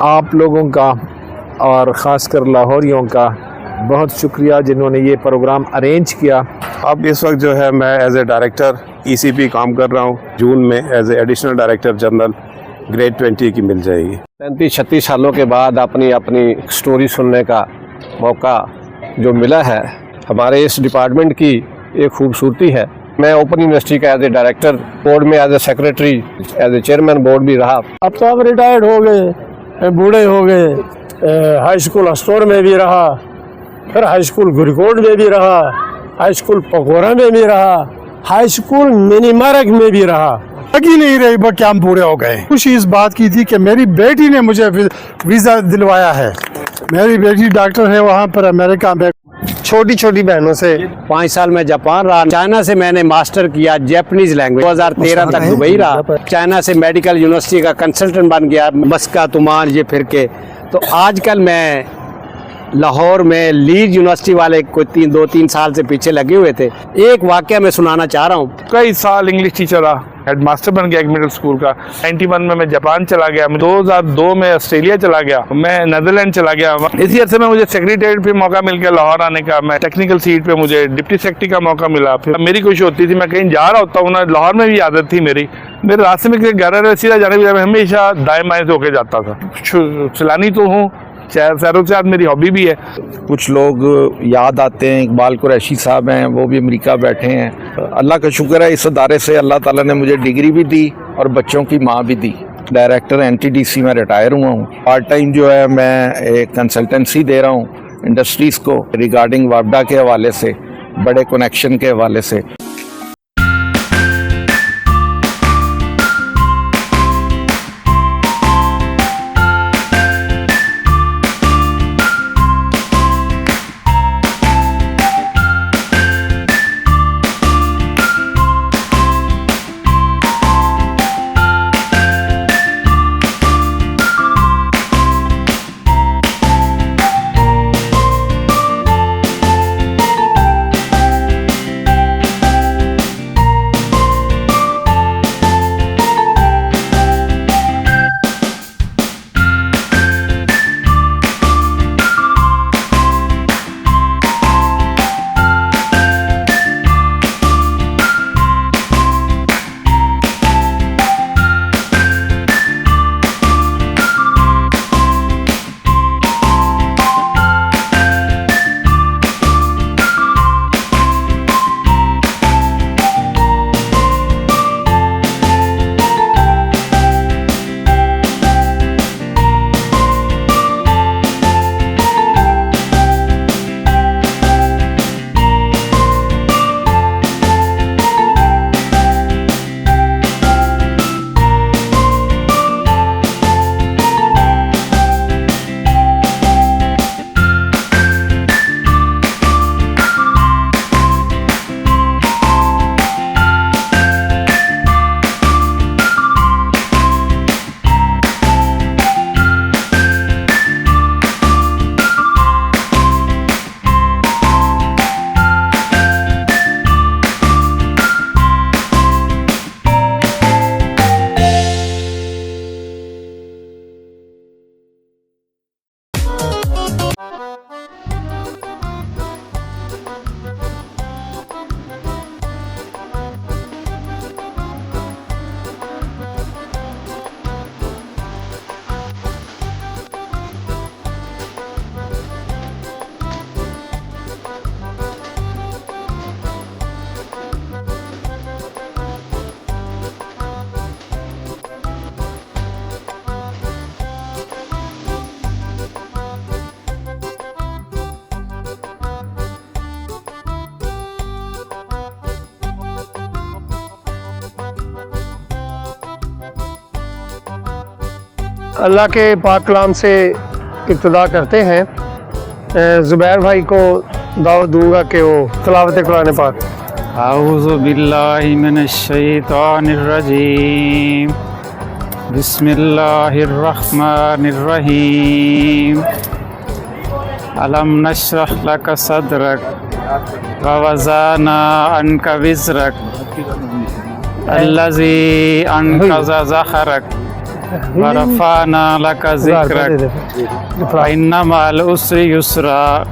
آپ لوگوں کا اور خاص کر لاہوریوں کا بہت شکریہ جنہوں نے یہ پروگرام ارینج کیا۔ اب اس وقت جو ہے میں ایز اے ڈائریکٹر ECP کام کر رہا ہوں، جون میں as a additional director general grade 20 کی مل جائے گی۔ 35-36 سالوں کے بعد اپنی سٹوری سننے کا موقع جو ملا ہے، ہمارے اس ڈپارٹمنٹ کی ایک خوبصورتی ہے۔ میں اوپن یونیورسٹی کا ایز اے ڈائریکٹر، بورڈ میں as a secretary, as a chairman board بھی رہا۔ اب تو اب ریٹائرڈ ہو گئے، بوڑھے ہو گئے۔ ہائی اسکول استور میں بھی رہا، پھر ہائی اسکول گریکوٹ میں بھی رہا، ہائی اسکول پکورہ میں بھی رہا، ہائی اسکول منی مرگ میں بھی رہا۔ لگی نہیں رہی وہ کہ ہم بوڑھے ہو گئے۔ خوشی اس بات کی تھی کہ میری بیٹی نے مجھے ویزا دلوایا ہے۔ میری بیٹی ڈاکٹر ہے وہاں پر امریکہ میں۔ چھوٹی چھوٹی بہنوں سے 5 سال میں جاپان رہا، چائنا سے میں نے ماسٹر کیا جیپنیز لینگویج، 2013 تک دبئی رہا، چائنا سے میڈیکل یونیورسٹی کا کنسلٹنٹ بن گیا، مسکا تمان یہ پھر کے۔ تو آج کل میں لاہور میں لیڈ یونیورسٹی والے کوئی 2-3 سال سے پیچھے لگے ہوئے تھے۔ ایک واقعہ میں سنانا چاہ رہا ہوں۔ کئی سال انگلش ٹیچر رہا، ہیڈ ماسٹر بن گیا ایک مڈل اسکول کا۔ 91 میں جاپان چلا گیا، 2002 میں آسٹریلیا چلا گیا، میں نیدرلینڈ چلا گیا۔ اسی عرصے میں مجھے سیکریٹریٹ پہ موقع مل گیا لاہور آنے کا۔ میں ٹیکنیکل سیٹ پہ مجھے ڈپٹی سیکرٹری کا موقع ملا۔ پھر میری کوشش ہوتی تھی میں کہیں جا رہا ہوتا ہوں نا، لاہور میں بھی عادت تھی میرے راستے میں گھر سیدھا جانے بھی ہمیشہ دائیں بائیں سے ہو کے جاتا تھا۔ سیلانی تو ہوں، سیر و سیاحت میری ہابی بھی ہے۔ کچھ لوگ یاد آتے ہیں، اقبال قریشی صاحب ہیں، وہ بھی امریکہ بیٹھے ہیں۔ اللہ کا شکر ہے اس ادارے سے اللہ تعالیٰ نے مجھے ڈگری بھی دی اور بچوں کی ماں بھی دی۔ ڈائریکٹر NTDC میں ریٹائر ہوا ہوں۔ پارٹ ٹائم جو ہے میں ایک کنسلٹنسی دے رہا ہوں انڈسٹریز کو ریگارڈنگ وابڈا کے حوالے سے، بڑے کنیکشن کے حوالے سے۔ اللہ کے پاک کلام سے ابتدا کرتے ہیں۔ زبیر بھائی کو دعوت دوں گا کہ وہ تلاوت قرآن پاک۔ اعوذ باللہ من الشیطان الرجیم، بسم اللہ الرحمن الرحیم۔ الم نشرح لک صدرک ووضعنا عنک وزرک الذی انقض ظہرک ورفعنا لك ذكرك فإن مع العسر يسرا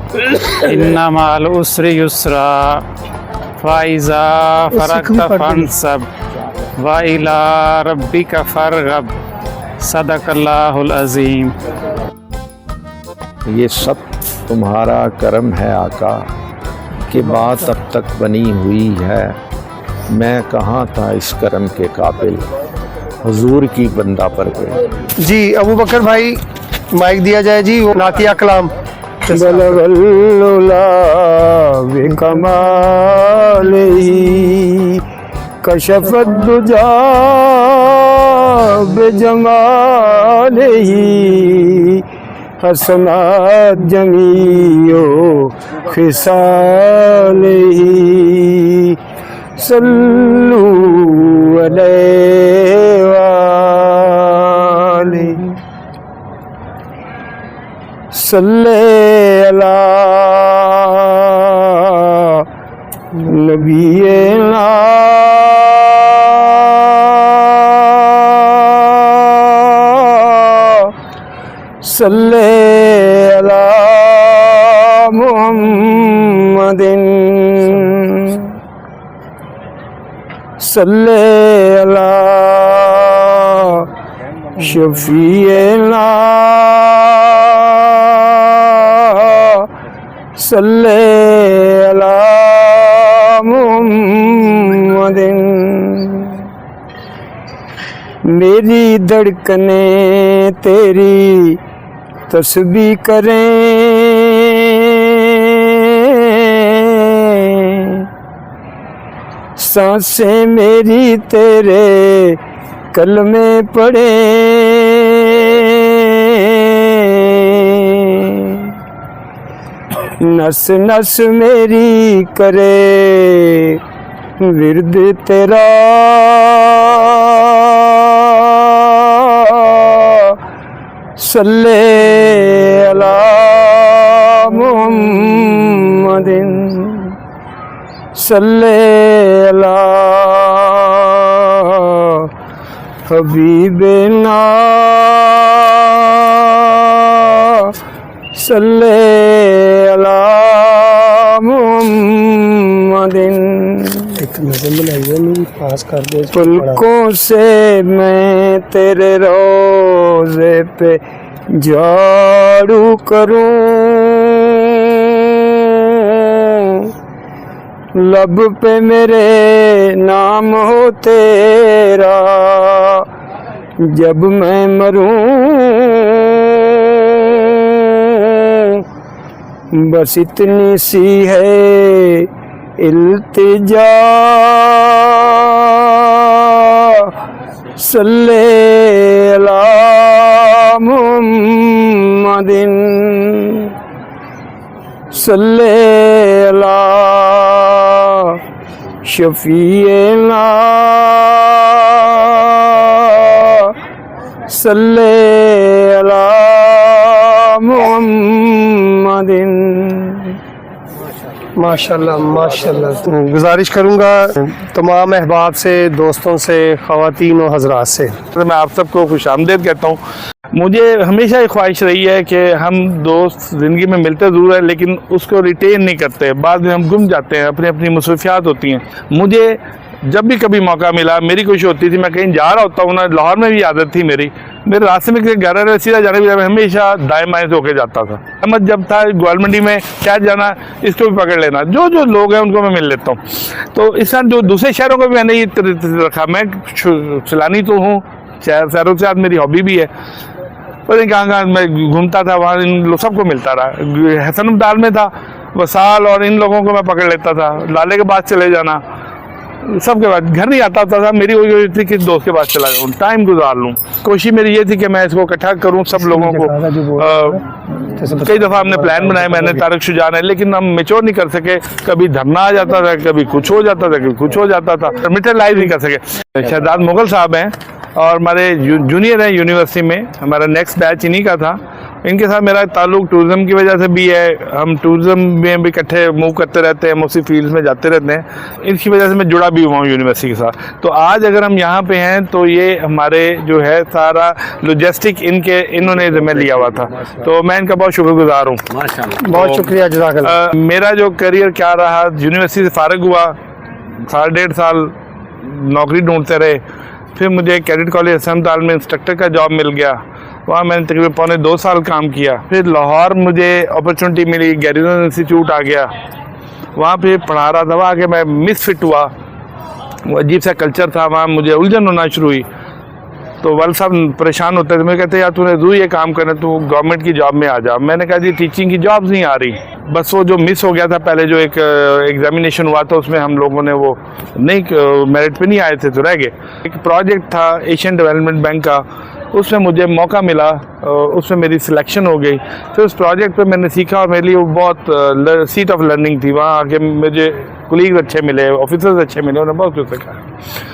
إن مع العسر يسرا فإذا فرغت فانصب وإلى ربك فارغب صدق اللہ العظیم. یہ سب تمہارا کرم ہے آقا کہ بات اب تک بنی ہوئی ہے. میں کہاں تھا اس کرم کے قابل، حضور کی بندہ پر گئے. جی ابو بکر بھائی مائک دیا جائے جی. وہ نعتیہ کلام. بلغ العلا بکمالہ کشف الدجا بجمالہ حسنات جمیع خصالہ صلو علیہ وآلہ صلی علی نبینا صلی علی محمد صلی علی شفیعنا صلی علی محمد. میری دھڑکنیں تیری تسبیح کریں، سانسیں میری تیرے کلمے پڑھیں، نس نس میری کرے ورد تیرا، صلی علی محمد صلی علی حبیبنا صلی علی محمد. پلکوں سے میں تیرے روزے پہ جھاڑو کروں، لب پہ میرے نام ہو تیرا جب میں مروں، بس اتنی سی ہے التجا، صلی علی محمد صلی علی شفیعنا صلی علی محمد. ماشاءاللہ ماشاءاللہ. گزارش کروں گا تمام احباب سے، دوستوں سے، خواتین و حضرات سے، میں آپ سب کو خوش آمدید کہتا ہوں. مجھے ہمیشہ یہ خواہش رہی ہے کہ ہم دوست زندگی میں ملتے ضرور ہیں لیکن اس کو ریٹین نہیں کرتے، بعد میں ہم گم جاتے ہیں، اپنی اپنی مصروفیات ہوتی ہیں. مجھے جب بھی کبھی موقع ملا، میری کوشش ہوتی تھی، میں کہیں جا رہا ہوتا ہوں نا، لاہور میں بھی عادت تھی میری، میرے راستے میں گھر ہے سیدھا جانے بھی میں ہمیشہ دائیں بائیں سے ہو کے جاتا تھا. احمد جب تھا گوال منڈی میں کیا جانا، اس کو بھی پکڑ لینا، جو جو لوگ ہیں ان کو میں مل لیتا ہوں. تو اس طرح جو دوسرے شہروں کو بھی میں نے یہ رکھا. میں سیلانی تو ہوں، شہروں سے میری ہابی بھی ہے. پتہ نہیں کہاں کہاں میں گھومتا تھا، وہاں ان سب کو ملتا رہا. حسن ابدال میں تھا، وصال اور ان لوگوں کو میں پکڑ لیتا تھا. لالے کے بعد چلے جانا، سب کے بعد گھر نہیں آتا تھا. میری وہی تھی کہ دوست کے پاس چلا جاؤں، ٹائم گزار لوں. کوشش میری یہ تھی کہ میں اس کو اکٹھا کروں سب لوگوں کو. کئی دفعہ ہم نے پلان بنائے، میں نے طارق شجاع ہے، لیکن ہم میچور نہیں کر سکے. کبھی دھرنا آ جاتا تھا، کبھی کچھ ہو جاتا تھا، کبھی کچھ ہو جاتا تھا، میٹرلائز نہیں کر سکے. شہزاد مغل صاحب ہیں اور ہمارے جونیئر ہیں یونیورسٹی میں، ہمارا نیکسٹ بیچ انہی کا تھا. इनके साथ मेरा ताल्लुक टूरिज़्म की वजह से भी है, हम टूरिज़्म में भी इकट्ठे मूव करते रहते हैं, उसी फील्ड में जाते रहते हैं, इनकी वजह से मैं जुड़ा भी हुआ हूँ यूनिवर्सिटी के साथ। तो आज अगर हम यहाँ पे हैं तो ये हमारे जो है सारा लॉजिस्टिक इन्होंने ज़िम्मे लिया हुआ था, तो मैं इनका बहुत शुक्रगुजार हूँ। बहुत शुक्रिया, जज़ाकल्लाह। मेरा जो करियर क्या रहा, यूनिवर्सिटी से फारिग हुआ, 1.5 साल नौकरी ढूंढते रहे, फिर मुझे कैडेट कॉलेज असमताल में इंस्ट्रक्टर का जॉब मिल गया, वहाँ मैंने तकरीबन 1.25 साल काम किया। फिर लाहौर मुझे अपॉर्चुनिटी मिली, गैरिसन इंस्टीट्यूट आ गया, वहाँ पे पढ़ा रहा था, वहाँ के मैं मिसफिट हुआ, वो अजीब सा कल्चर था, वहाँ मुझे उलझन होना शुरू हुई। तो वाल साहब परेशान होते थे, मैं कहते यार तूने ज़रूर ये काम करना, तू गवर्नमेंट की जॉब में आ जा। मैंने कहा जी टीचिंग की जॉब्स नहीं आ रही, बस वो जो मिस हो गया था पहले जो एक एग्जामिनेशन हुआ था उसमें हम लोगों ने वो नहीं मेरिट पे नहीं आए थे तो रह गए। एक प्रोजेक्ट था एशियन डेवलपमेंट बैंक का, उसमें मुझे मौका मिला, उसमें मेरी सिलेक्शन हो गई। फिर उस प्रोजेक्ट पे मैंने सीखा और मेरे लिए वो बहुत सीट ऑफ लर्निंग थी। वहाँ आके मुझे कुलीग अच्छे मिले, ऑफिसर्स अच्छे मिले, उन्होंने बहुत कुछ सिखाया।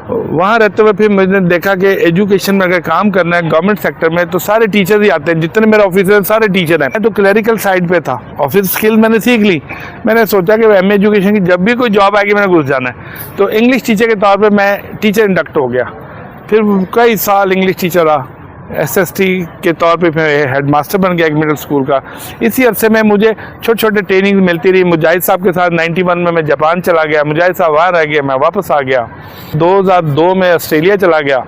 वहाँ रहते हुए फिर मैंने देखा कि एजुकेशन में अगर काम करना है गवर्नमेंट सेक्टर में तो सारे टीचर्स ही आते हैं, जितने मेरे ऑफिसर सारे टीचर हैं। मैं तो क्लरिकल साइड पे था, ऑफिस स्किल मैंने सीख ली। मैंने सोचा कि एम एजुकेशन की जब भी कोई जॉब आएगी मैंने घुस जाना है, तो इंग्लिश टीचर के तौर पर मैं टीचर इंडक्ट हो गया। फिर कई साल इंग्लिश टीचर रहा, SST के तौर पे मैं हेड मास्टर बन गया एक मिडिल स्कूल का। इसी अरसे में मुझे छोटे छोटे ट्रेनिंग मिलती रही। मुजाहिद साहब के साथ 91 में मैं जापान चला गया, मुजाहिद साहब वहाँ रह गए, मैं वापस आ गया। 2002 में ऑस्ट्रेलिया चला गया,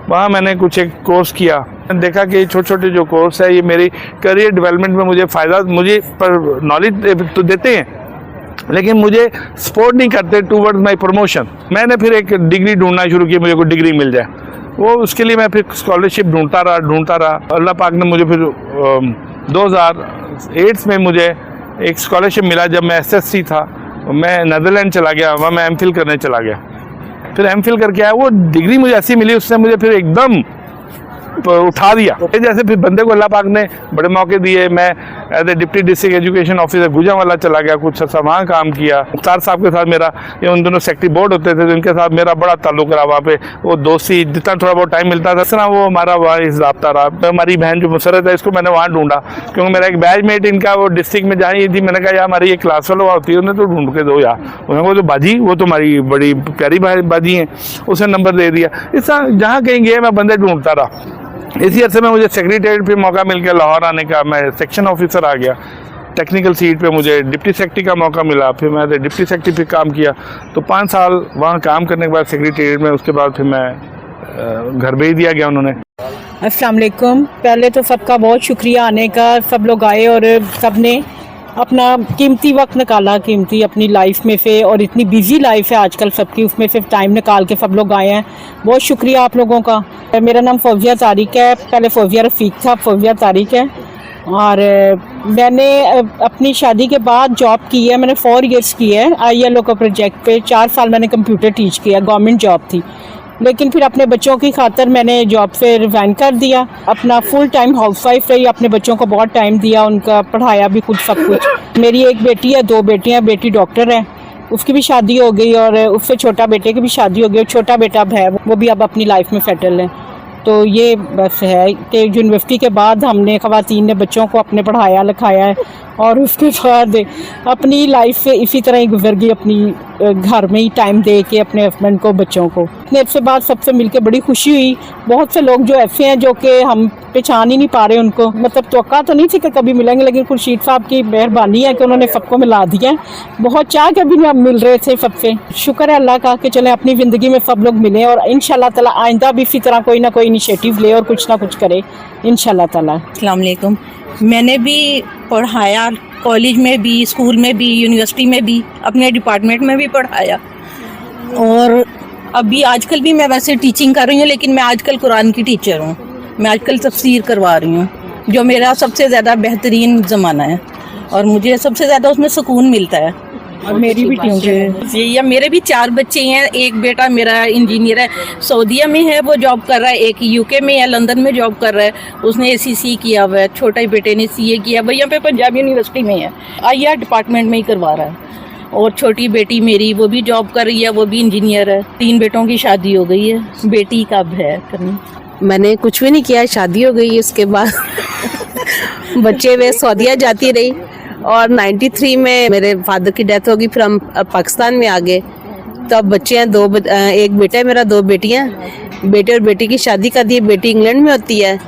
वहाँ मैंने कुछ एक कोर्स किया। मैंने देखा कि छोटे छोटे जो कोर्स है ये मेरी करियर डेवलपमेंट में मुझे फ़ायदा, मुझे पर नॉलेज तो देते हैं लेकिन मुझे सपोर्ट नहीं करते टूवर्ड्स माई प्रमोशन। मैंने फिर एक डिग्री ढूंढना शुरू की, मुझे कोई डिग्री मिल जाए, वो उसके लिए मैं फिर स्कॉलरशिप ढूंढता रहा। अल्लाह पाक ने मुझे फिर 2008 में मुझे एक स्कॉलरशिप मिला जब मैं SSC था। मैं नीदरलैंड चला गया, वहाँ मैं MPhil करने चला गया। फिर MPhil करके आया, वो डिग्री मुझे ऐसी मिली, उसने मुझे फिर एकदम उठा दिया। जैसे फिर बंदे को अल्लाह पाक ने बड़े मौके दिए। मैं as a deputy district education officer Gujranwala चला गया, कुछ अर्सा वहाँ काम किया। मुख्तार साहब के साथ मेरा, ये उन दोनों सेक्रेटरी बोर्ड होते थे, तो इनके साथ मेरा बड़ा ताल्लुक रहा। वहाँ पे वो दोस्ती, जितना थोड़ा बहुत टाइम मिलता था इतना वो हमारा वहाँ रब्ता रहा। हमारी बहन जो मुसरत है, इसको मैंने वहाँ ढूंढा, क्योंकि मेरा एक बैचमेट इनका वो डिस्ट्रिक्ट में जहाँ थी। मैंने कहा यार हमारी ये क्लास वालों होती है, उन्हें तो ढूंढ के दो यार। उन्होंने कहा तो बाजी, वो तो हमारी बड़ी प्यारी बाजी हैं, उसने नंबर दे दिया। इस तरह जहाँ कहीं गए मैं बंदे ढूंढता रहा। इसी अरसे में मुझे सेक्रेटरीट पे मौका मिल गया लाहौर आने का, मैं सेक्शन ऑफिसर आ गया। टेक्निकल सीट पे मुझे डिप्टी सेक्रेटरी का मौका मिला, फिर मैं डिप्टी सेक्रेटरी पे काम किया। तो 5 साल वहाँ काम करने के बाद सेक्रेटरीट में, उसके बाद फिर मैं घर भेज दिया गया उन्होंने। अस्सलाम वालेकुम। पहले तो सबका बहुत शुक्रिया आने का, सब लोग आए और सब ने अपना कीमती वक्त निकाला, कीमती अपनी लाइफ में से, और इतनी बिजी लाइफ है आजकल सबकी, उसमें से टाइम निकाल के सब लोग आए हैं। बहुत शुक्रिया आप लोगों का। मेरा नाम फौजिया तारिक है, पहले फौजिया रफ़ीक था, फौजिया तारिक है। और मैंने अपनी शादी के बाद जॉब की है, मैंने 4 इयर्स की है ILO का प्रोजेक्ट पे। 4 साल मैंने कंप्यूटर टीच किया, गवर्नमेंट जॉब थी, लेकिन फिर अपने बच्चों की खातर मैंने जॉब से रिज़ाइन कर दिया। अपना फुल टाइम हाउसवाइफ रही, अपने बच्चों को बहुत टाइम दिया, उनका पढ़ाया भी खुद सब कुछ। मेरी एक बेटी है, 2 बेटियां, बेटी डॉक्टर है, उसकी भी शादी हो गई, और उससे छोटा बेटे की भी शादी हो गई, छोटा बेटा है वो भी अब अपनी लाइफ में सेटल है। तो ये बस है कि यूनिवर्सिटी के बाद हमने ख़वातीन ने बच्चों को अपने पढ़ाया लिखाया है, और उसके बाद अपनी लाइफ से इसी तरह ही गुजर गई, अपनी घर में ही टाइम दे के अपने हस्बैंड को, बच्चों को। इतने अरसे बाद सबसे मिलके बड़ी खुशी हुई। बहुत से लोग जो ऐसे हैं जो कि हम पहचान ही नहीं पा रहे उनको, मतलब तवक्का तो नहीं थी कि कभी मिलेंगे, लेकिन खुर्शीद साहब की मेहरबानी है कि उन्होंने सबको मिला दिया। बहुत चाह के भी हम मिल रहे थे सबसे। शुक्र है अल्लाह का कि चले अपनी ज़िंदगी में सब लोग मिलें, और इंशाल्लाह ताला आइंदा भी इसी तरह कोई ना कोई इनिशिएटिव ले और कुछ ना कुछ करे इंशाल्लाह ताला। अस्सलाम वालेकुम। मैंने भी पढ़ाया, कॉलेज में भी, स्कूल में भी, यूनिवर्सिटी में भी, अपने डिपार्टमेंट में भी पढ़ाया, और अभी आजकल भी मैं वैसे टीचिंग कर रही हूँ, लेकिन मैं आजकल कुरान की टीचर हूँ। मैं आजकल तफसीर करवा रही हूँ, जो मेरा सबसे ज़्यादा बेहतरीन ज़माना है, और मुझे सबसे ज़्यादा उसमें सुकून मिलता है। और मेरी भी या मेरे भी 4 बच्चे हैं। एक बेटा मेरा इंजीनियर है, सऊदीया में है, वो जॉब कर रहा है। एक UK में है, लंदन में जॉब कर रहा है, उसने ACC किया हुआ है। छोटा बेटे ने CA किया, वो यहाँ पे पंजाब यूनिवर्सिटी में है, IR डिपार्टमेंट में ही करवा रहा है। और छोटी बेटी मेरी, वो भी जॉब कर रही है, वो भी इंजीनियर है। 3 बेटों की शादी हो गई है, बेटी कब है करनी। मैंने कुछ भी नहीं किया, शादी हो गई उसके बाद बच्चे वे सऊदीया जाती रही और 93 में मेरे फादर की डेथ होगी, फिर हम पाकिस्तान में आ गए। तो अब बच्चे हैं दो, एक बेटा है मेरा, 2 बेटियां। बेटे और बेटी की शादी कर दी है, बेटी इंग्लैंड में होती है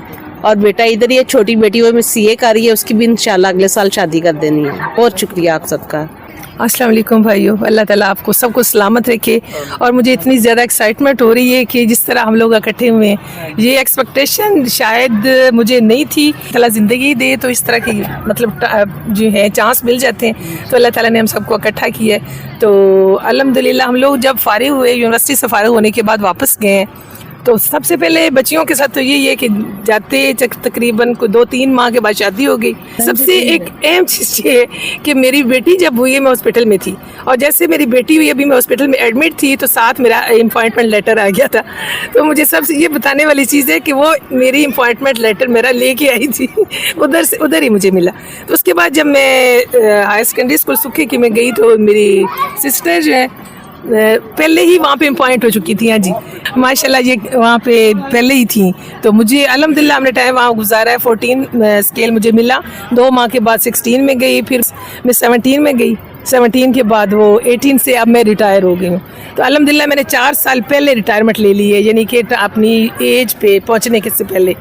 और बेटा इधर ही है। छोटी बेटी वो में CA कर रही है, उसकी भी इंशाल्लाह अगले साल शादी कर देनी है। बहुत शुक्रिया आप सबका। अस्सलाम वालेकुम भाइयों, अल्लाह ताला आपको सबको सलामत रखे। और मुझे इतनी ज़्यादा एक्साइटमेंट हो रही है कि जिस तरह हम लोग इकट्ठे हुए हैं, ये एक्सपेक्टेशन शायद मुझे नहीं थी। अल्लाह ज़िंदगी दे तो इस तरह की मतलब जो है चांस मिल जाते हैं, तो अल्लाह ताला ने हम सबको इकट्ठा किया है। तो अल्हम्दुलिल्लाह हम लोग जब फारिग हुए, यूनिवर्सिटी से फारिग होने के बाद वापस गए हैं, तो सबसे पहले बच्चियों के साथ तो यही है कि जाते तकरीबन 2-3 माह के बाद शादी हो गई। सबसे एक अहम चीज़ ये है कि मेरी बेटी जब हुई है मैं हॉस्पिटल में थी, और जैसे मेरी बेटी हुई अभी मैं हॉस्पिटल में एडमिट थी, तो साथ मेरा अपॉइंटमेंट लेटर आ गया था। तो मुझे सबसे ये बताने वाली चीज़ है कि वो मेरी अपॉइंटमेंट लेटर मेरा लेके आई थी, उधर ही मुझे मिला। तो उसके बाद जब मैं हायर सेकेंडरी स्कूल सुखे की में गई, तो मेरी सिस्टर जो है पहले ही वहाँ पे अपॉइंट हो चुकी थी। हाँ जी, माशाल्लाह ये वहाँ पे पहले ही थी। तो मुझे अल्हम्दुलिल्लाह हमने टाइम वहाँ गुजारा है। 14 स्केल मुझे मिला, 2 माह के बाद 16 में गई, फिर मैं 17 में गई, 17 के बाद वो 18 से अब मैं रिटायर हो गई हूँ। तो अल्हम्दुलिल्लाह मैंने 4 साल पहले रिटायरमेंट ले ली है, यानी कि अपनी एज पे पहुँचने के से पहले।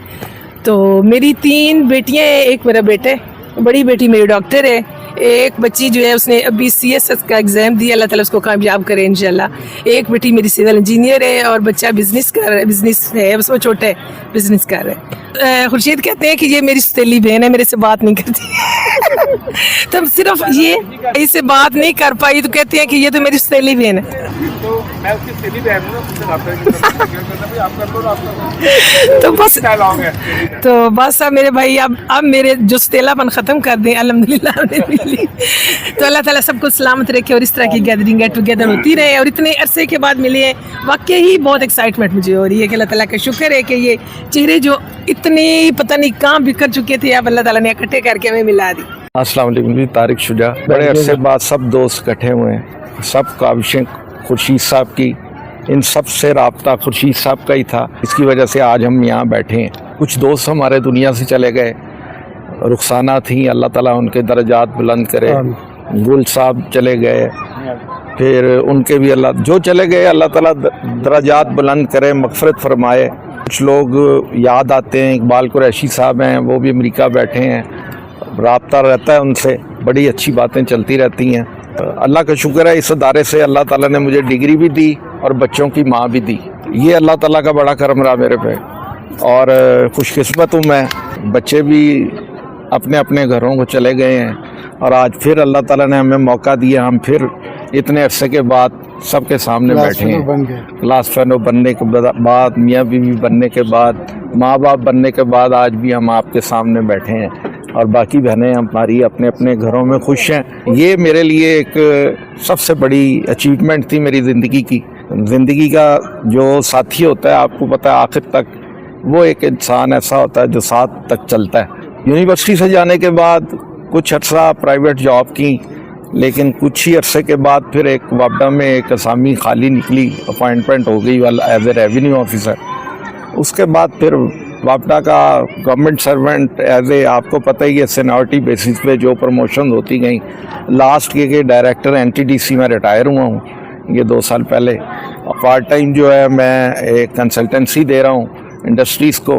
तो मेरी 3 बेटियाँ हैं, एक मेरा बेटा है, बड़ी बेटी मेरी डॉक्टर है, एक बच्ची जो है उसने अभी CSS का एग्ज़ाम दिया, अल्लाह ताला उसको कामयाब करे इंशाल्लाह। एक बेटी मेरी सिविल इंजीनियर है और बच्चा बिज़नेस है, उसमें छोटा है, बिज़नेस कर रहा है। खुर्शीद कहते हैं कि ये मेरी सौतेली बहन है, मेरे से बात नहीं करती। तब सिर्फ ये इससे बात नहीं कर पाई तो कहते हैं कि ये तो मेरी सौतेली बहन है। मैं उसकी सहेली बहन हूं ना, तो बस अब मेरे भाई अब मेरे जो सतेलापन ख़त्म कर दें अल्हम्दुलिल्लाह हमने मिली। तो अल्लाह ताला सबको सलामत रखे और इस तरह की गैदरिंग गेट टुगेदर होती रहे। और इतने अरसे के बाद मिले हैं, वाकई ही बहुत एक्साइटमेंट मुझे हो रही है कि अल्लाह ताला का शुक्र है कि ये चेहरे जो इतने पता नहीं कहाँ बिखर चुके थे, अब अल्लाह ताला ने इकट्ठे करके हमें मिला दी। अस्सलाम वालेकुम जी, तारिक शुजा। बड़े अरसे बाद सब दोस्त इकट्ठे हुए हैं, सब काविशें खुर्शीद साहब की, इन सब से रब्ता खुर्शीद साहब का ही था। इसकी वजह से आज हम यहाँ बैठे हैं। कुछ दोस्त हमारे दुनिया से चले गए, रुखसाना थी, अल्लाह ताला उनके दर्जात बुलंद करे। गुल साहब चले गए, फिर उनके भी अल्लाह जो चले गए अल्लाह ताला दर्जात बुलंद करे, मग़फ़िरत फरमाए। कुछ लोग याद आते हैं, इकबाल कुरैशी साहब हैं, वो भी अमेरिका बैठे हैं, रब्ता रहता है उनसे, बड़ी अच्छी बातें चलती रहती हैं। अल्लाह का शुक्र है, इस अदारे से अल्लाह ताला ने मुझे डिग्री भी दी और बच्चों की माँ भी दी। ये अल्लाह ताला का बड़ा करम रहा मेरे पे, और खुशकिस्मत हूँ मैं। बच्चे भी अपने अपने घरों को चले गए हैं और आज फिर अल्लाह ताला ने हमें मौका दिया, हम फिर इतने अरसे के बाद सबके सामने बैठे हैं। क्लास फेलो बनने के बाद, मियाँ बीवी बनने के बाद, माँ बाप बनने के बाद आज भी हम आपके सामने बैठे हैं और बाकी बहनें हमारी अपने अपने घरों में खुश हैं। ये मेरे लिए एक सबसे बड़ी अचीवमेंट थी मेरी ज़िंदगी की। ज़िंदगी का जो साथी होता है, आपको पता है आखिर तक वो एक इंसान ऐसा होता है जो साथ तक चलता है। यूनिवर्सिटी से जाने के बाद कुछ अर्सा प्राइवेट जॉब की, लेकिन कुछ ही अरसे के बाद फिर एक वापडा में एक असामी खाली निकली, अपॉइंटमेंट हो गई एज ए रेवेन्यू ऑफिसर। उसके बाद फिर वापडा का गवर्नमेंट सर्वेंट एज ए, आपको पता ही है, सीनियरिटी बेसिस पे जो प्रमोशन होती गई। लास्ट के डायरेक्टर NTDC में रिटायर हुआ हूँ ये 2 साल पहले। पार्ट टाइम जो है मैं एक कंसल्टेंसी दे रहा हूँ इंडस्ट्रीज़ को,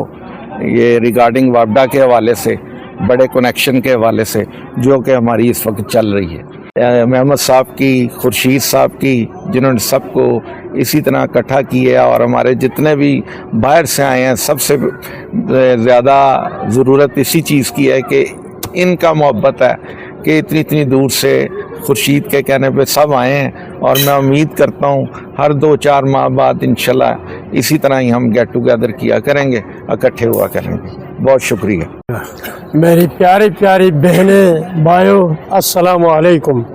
ये रिगार्डिंग वापडा के हवाले से, बड़े कनेक्शन के हवाले से जो कि हमारी इस वक्त चल रही है। मोहम्मद साहब की, खुर्शीद साहब की, जिन्होंने सबको इसी तरह इकट्ठा किया, और हमारे जितने भी बाहर से आए हैं, सबसे ज़्यादा ज़रूरत इसी चीज़ की है कि इनका मोहब्बत है कि इतनी इतनी दूर से खुर्शीद के कहने पे सब आए हैं। और मैं उम्मीद करता हूँ हर 2-4 माह बाद इंशाल्लाह इसी तरह ही हम गेट टुगेदर किया करेंगे, इकट्ठे हुआ करेंगे। बहुत शुक्रिया। मेरी प्यारी प्यारी बहनें, भाइयों, अस्सलाम वालेकुम।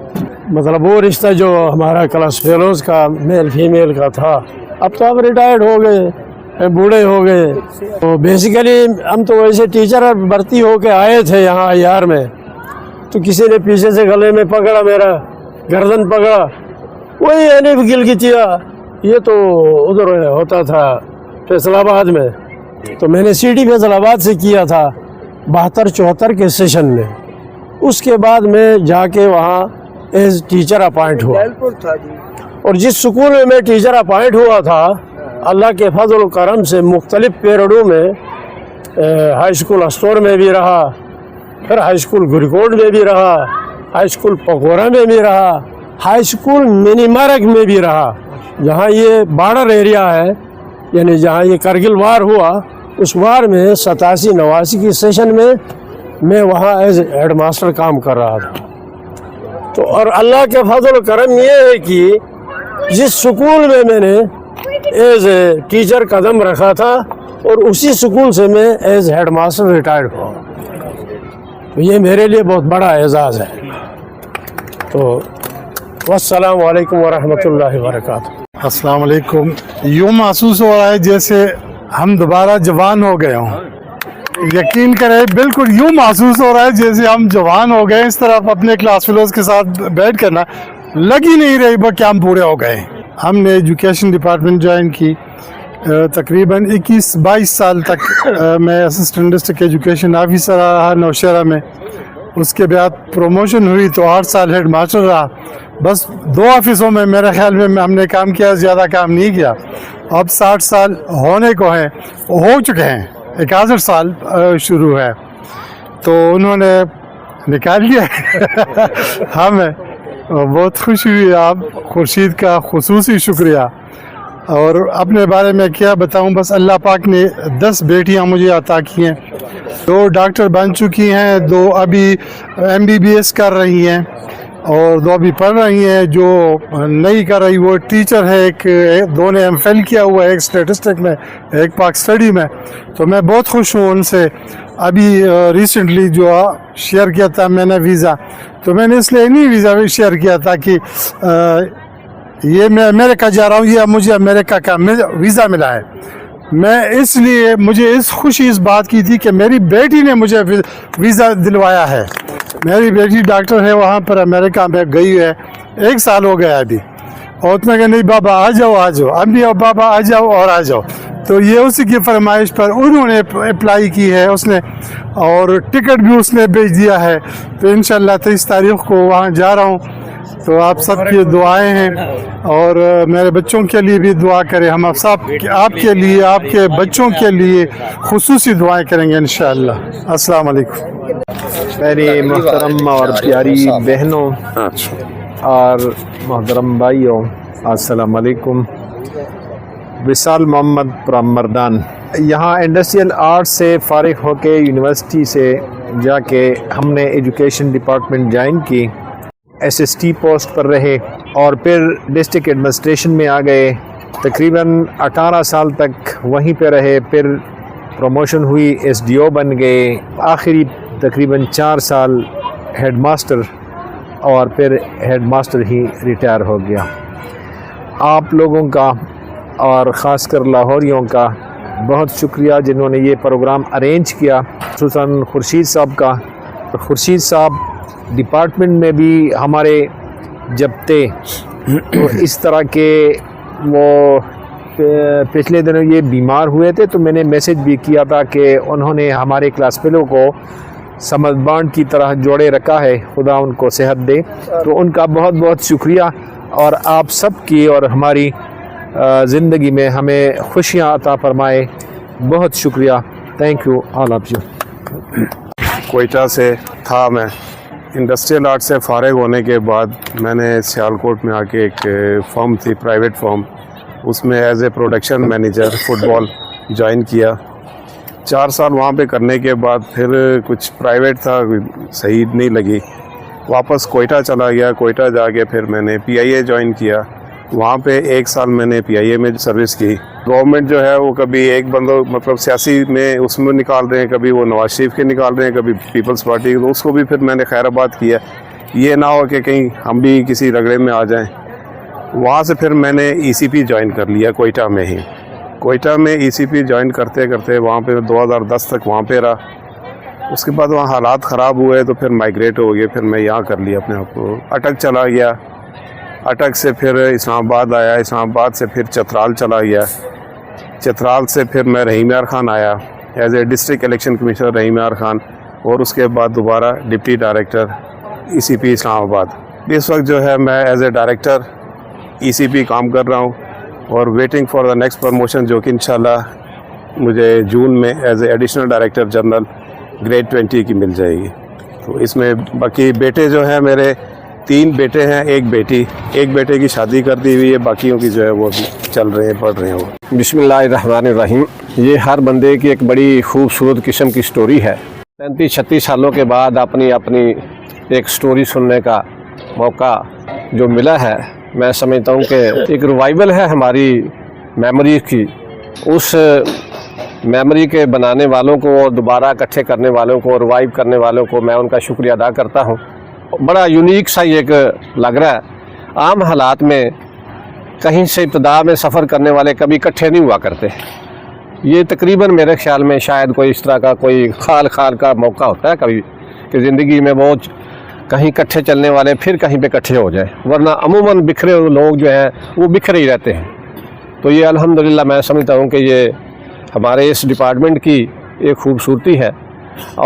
मतलब वो रिश्ता जो हमारा क्लास फेलोज़ का मेल फीमेल का था, अब तो हम रिटायर्ड हो गए, बूढ़े हो गए। तो बेसिकली हम तो वैसे टीचर भर्ती होके आए थे यहाँ IR में, तो किसी ने पीछे से गले में पकड़ा, मेरा गर्दन पकड़ा, वही अनीफ गिलगितिया, ये तो उधर होता था फैसलाबाद में, तो मैंने CD फैसलाबाद से किया था। 72-74 के सेशन में। उसके बाद मैं जाके वहाँ एज टीचर अपॉइंट हुआ, और जिस स्कूल में मैं टीचर अपॉइंट हुआ था, अल्लाह के फजल और करम से मुख्तलिफ पीरियडों में हाई स्कूल अस्टोर में भी रहा, फिर हाई स्कूल गुरकोट में भी रहा, हाई स्कूल पकोरा में भी रहा, हाई स्कूल मिनीमारक में भी रहा। जहाँ ये बॉर्डर एरिया है, यानी जहाँ ये करगिल वार हुआ, उस वार में 87-89 की सेशन में मैं वहाँ एज हेड मास्टर काम कर रहा था। तो और अल्लाह के फजल करम ये है कि जिस स्कूल में मैंने एज टीचर कदम रखा था, और उसी स्कूल से मैं एज हेड मास्टर रिटायर्ड हुआ। तो ये मेरे लिए बहुत बड़ा एजाज़ है। तो वस्सलाम वालेकुम वरहमतुल्लाहि वबरकातुहू। अस्सलाम वालेकुम। यूँ महसूस हो रहा है जैसे हम दोबारा जवान हो गए हों। यकीन करें, बिल्कुल यूँ महसूस हो रहा है जैसे हम जवान हो गए। इस तरफ अपने क्लास फेलोज के साथ बैठ कर ना लग ही नहीं रही कि हम पूरे हो गए। हमने एजुकेशन डिपार्टमेंट ज्वाइन की, तकरीबन 21-22 साल तक मैं असिस्टेंट डिस्ट्रिक्ट एजुकेशन ऑफिसर रहा नौशहरा में। उसके बाद प्रमोशन हुई तो 8 साल हेड मास्टर रहा। बस 2 ऑफिसों में मेरे ख्याल में हमने काम किया, ज़्यादा काम नहीं किया। अब 60 साल होने को हैं, हो चुके हैं, 61 साल शुरू है, तो उन्होंने निकाल लिया। हमें बहुत खुशी हुई। आप खुर्शीद का खुसूसी शुक्रिया। और अपने बारे में क्या बताऊं, बस अल्लाह पाक ने 10 बेटियां मुझे अता की हैं। 2 डॉक्टर बन चुकी हैं, 2 अभी MBBS कर रही हैं, और 2 अभी पढ़ रही हैं। जो नहीं कर रही वो टीचर है, एक 2 ने MPhil किया हुआ है, एक स्टैटिस्टिक में, एक पाक स्टडी में। तो मैं बहुत खुश हूँ उनसे। अभी रिसेंटली जो शेयर किया था मैंने वीज़ा, तो मैंने इसलिए नहीं वीज़ा भी शेयर किया था कि ये मैं अमेरिका जा रहा हूँ, ये मुझे अमेरिका का वीज़ा मिला है। मैं इसलिए मुझे खुशी इस बात की थी कि मेरी बेटी ने मुझे वीज़ा दिलवाया है। मेरी बेटी डॉक्टर है, वहाँ पर अमेरिका में गई है, 1 साल हो गया अभी। और उसने कहा नहीं बाबा आ जाओ आ जाओ, अभी अब बाबा आ जाओ और आ जाओ। तो ये उसी की फरमाइश पर उन्होंने अप्लाई की है उसने, और टिकट भी उसने भेज दिया है। तो इंशाल्लाह 23 तारीख को वहाँ जा रहा हूँ। तो आप सबकी दुआएं हैं, और मेरे बच्चों के लिए भी दुआ करें। हम सब आपके लिए, आपके बच्चों के लिए खुसूसी दुआएं करेंगे इंशाअल्लाह। अस्सलाम वालेकुम। मेरी मोहतरम और प्यारी बहनों और मोहतरम भाइयों, अस्सलाम वालेकुम। विशाल मोहम्मद प्रामर्दान। यहाँ इंडस्ट्रियल आर्ट से फ़ारिग होके यूनिवर्सिटी से जाके हमने एजुकेशन डिपार्टमेंट ज्वाइन की, SST पोस्ट पर रहे, और फिर डिस्ट्रिक्ट एडमिनिस्ट्रेशन में आ गए। तकरीबन 18 साल तक वहीं पे रहे। फिर प्रमोशन हुई, SDO बन गए। आखिरी तकरीबन 4 साल हेड मास्टर, और फिर हेड मास्टर ही रिटायर हो गया। आप लोगों का और ख़ासकर लाहौरियों का बहुत शुक्रिया जिन्होंने ये प्रोग्राम अरेंज किया, खुसूसन खुर्शीद साहब का। तो खुर्शीद साहब डिपार्टमेंट में भी हमारे जब थे, तो इस तरह के वो पिछले दिनों ये बीमार हुए थे, तो मैंने मैसेज भी किया था कि उन्होंने हमारे क्लास फेलो को समझबान की तरह जोड़े रखा है, खुदा उनको सेहत दे। तो उनका बहुत बहुत शुक्रिया, और आप सब की और हमारी ज़िंदगी में हमें खुशियाँ अता फरमाए। बहुत शुक्रिया। Thank you all of you. Quetta से था मैं। इंडस्ट्रियल आर्ट से फ़ारिग होने के बाद मैंने सियालकोट में आके एक फर्म थी, प्राइवेट फर्म, उसमें as a production manager football join किया। 4 साल वहाँ पे करने के बाद फिर कुछ प्राइवेट था, सही नहीं लगी, वापस कोयटा चला गया। कोयटा जाके फिर मैंने PIA ज्वाइन किया। वहाँ पे 1 साल मैंने PIA में सर्विस की। गवर्नमेंट जो है वो कभी एक बंदो मतलब सियासी में उसमें निकाल रहे हैं, कभी वो नवाज शरीफ के निकाल रहे हैं, कभी पीपल्स पार्टी, तो उसको भी फिर मैंने खैराबाद किया। ये ना हो कि कहीं हम भी किसी रगड़े में आ जाएं। वहाँ से फिर मैंने ECP ज्वाइन कर लिया कोयटा में ही। कोयटा में ECP ज्वाइन करते करते वहाँ पे 2010 तक वहाँ पे रहा। उसके बाद वहाँ हालात ख़राब हुए तो फिर माइग्रेट हो गए। फिर मैं यहाँ कर लिया अपने आप को। अटक चला गया, अटक से फिर इस्लामाबाद आया, इस्लामाबाद से फिर चतराल चला गया, चतराल से फिर मैं रहीम यार खान आया as a district election commissioner Rahim Yar Khan. اور اس کے بعد دوبارہ ڈپٹی ڈائریکٹر ECP اسلام آباد۔ اس وقت جو ہے میں ایز اے ڈائریکٹر ECP کام کر رہا ہوں اور waiting for the next promotion جو کہ انشاءاللہ مجھے جون میں as a additional director general grade 20 کی مل جائے گی۔ تو اس میں باقی بیٹے جو ہیں میرے 3 بیٹے ہیں، 1 بیٹی، 1 بیٹے کی شادی کر دی ہوئی ہے، باقیوں کی جو ہے وہ بھی چل رہے ہیں، پڑھ رہے ہیں وہ۔ بسم اللہ الرحمن الرحیم۔ یہ ہر بندے کی ایک بڑی خوبصورت قسم کی سٹوری ہے۔ 35-36 سالوں کے بعد اپنی ایک سٹوری سننے کا موقع جو ملا ہے، میں سمجھتا ہوں کہ ایک ریوائول ہے ہماری میموری کی۔ اس میموری کے بنانے والوں کو اور دوبارہ اکٹھے کرنے والوں کو، ریوائیو کرنے والوں کو میں ان کا شکریہ ادا کرتا ہوں۔ بڑا یونیک سا ایک لگ رہا ہے۔ عام حالات میں کہیں سے ابتدا میں سفر کرنے والے کبھی اکٹھے نہیں ہوا کرتے۔ یہ تقریباً میرے خیال میں شاید کوئی اس طرح کا کوئی خال کا موقع ہوتا ہے کبھی کہ زندگی میں وہ کہیں اکٹھے چلنے والے پھر کہیں پہ اکٹھے ہو جائیں، ورنہ عموماً بکھرے ہوئے لوگ جو ہیں وہ بکھرے ہی رہتے ہیں۔ تو یہ الحمدللہ میں سمجھتا ہوں کہ یہ ہمارے اس ڈپارٹمنٹ کی ایک خوبصورتی ہے،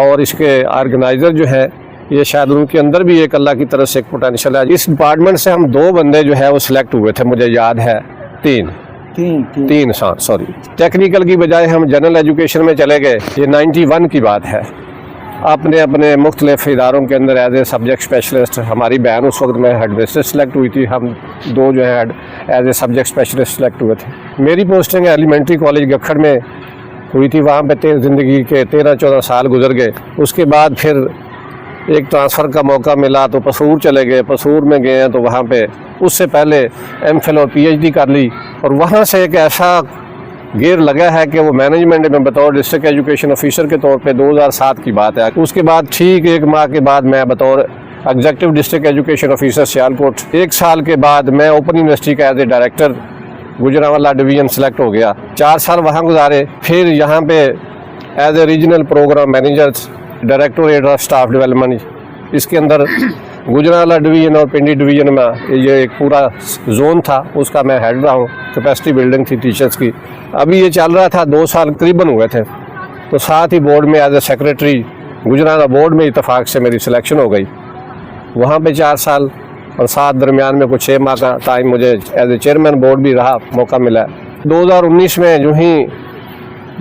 اور اس کے آرگنائزر جو ہے یہ شاید ان کے اندر بھی ایک اللہ کی طرف سے ایک پوٹینشیل ہے۔ اس ڈپارٹمنٹ سے ہم 2 بندے جو ہے وہ سلیکٹ ہوئے تھے، مجھے یاد ہے 3 سوری ٹیکنیکل کی بجائے ہم جنرل ایجوکیشن میں چلے گئے۔ یہ 91 کی بات ہے۔ اپنے مختلف اداروں کے اندر ایز اے سبجیکٹ اسپیشلسٹ، ہماری بہن اس وقت میں ہیڈ مسٹر سلیکٹ ہوئی تھی، ہم 2 جو ہے as a subject specialist select ہوئے تھے۔ میری پوسٹنگ ایلیمنٹری کالج گکھڑ میں ہوئی تھی، وہاں پہ زندگی کے 13-14 سال گزر گئے۔ اس کے بعد پھر ایک ٹرانسفر کا موقع ملا تو پسور چلے گئے۔ پسور میں گئے ہیں تو وہاں پہ اس سے پہلے MPhil اور PhD کر لی، اور وہاں سے ایک ایسا گیئر لگا ہے کہ وہ مینجمنٹ میں بطور ڈسٹرکٹ ایجوکیشن آفیسر کے طور پہ 2007 کی بات ہے۔ اس کے بعد ٹھیک 1 ماہ کے بعد میں بطور executive district education officer Sialkot, 1 سال کے بعد میں اوپن یونیورسٹی کا as a director Gujranwala division select ہو گیا۔ 4 سال وہاں گزارے، پھر یہاں پہ as a regional program manager directorate of staff development, اس کے اندر گجرانوالہ ڈویژن اور پنڈی ڈویژن میں یہ ایک پورا زون تھا، اس کا میں ہیڈ رہا ہوں۔ کیپیسٹی بلڈنگ تھی ٹیچرز کی۔ ابھی یہ چل رہا تھا، 2 سال قریباً ہوئے تھے، تو ساتھ ہی بورڈ میں ایز اے سیکریٹری گجرانوالہ بورڈ میں اتفاق سے میری سلیکشن ہو گئی۔ وہاں پہ 4 سال اور ساتھ درمیان میں کچھ 6 ماہ کا ٹائم مجھے ایز اے چیئرمین بورڈ بھی رہا، موقع ملا۔ 2019 میں جو ہی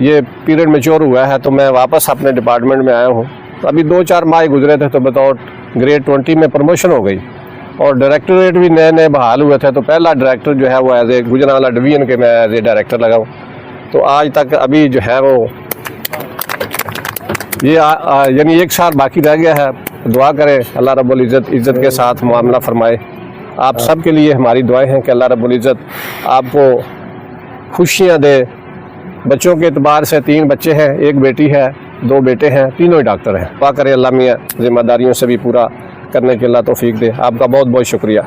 یہ پیریڈ میچور ہوا ہے تو میں واپس اپنے ڈپارٹمنٹ میں آیا ہوں۔ ابھی 2-4 ماہ گزرے تھے تو بطور گریڈ 20 میں پروموشن ہو گئی، اور ڈائریکٹوریٹ بھی نئے بحال ہوئے تھے، تو پہلا ڈائریکٹر جو ہے وہ ایز اے گجرانوالہ ڈویژن کے میں ایز اے ڈائریکٹر لگا ہوں۔ تو آج تک ابھی جو ہے وہ یہ یعنی 1 سال باقی رہ گیا ہے۔ دعا کریں اللہ رب العزت عزت کے ساتھ معاملہ فرمائے۔ آپ سب کے لیے ہماری دعائیں ہیں کہ اللہ رب العزت آپ کو خوشیاں دے۔ بچوں کے اعتبار سے 3 بچے ہیں، 1 بیٹی ہے، 2 بیٹے ہیں، تینوں ہی ڈاکٹر ہیں۔ دعا کریں اللہ میاں ذمہ داریوں سے بھی پورا کرنے کے اللہ توفیق دے۔ آپ کا بہت بہت شکریہ۔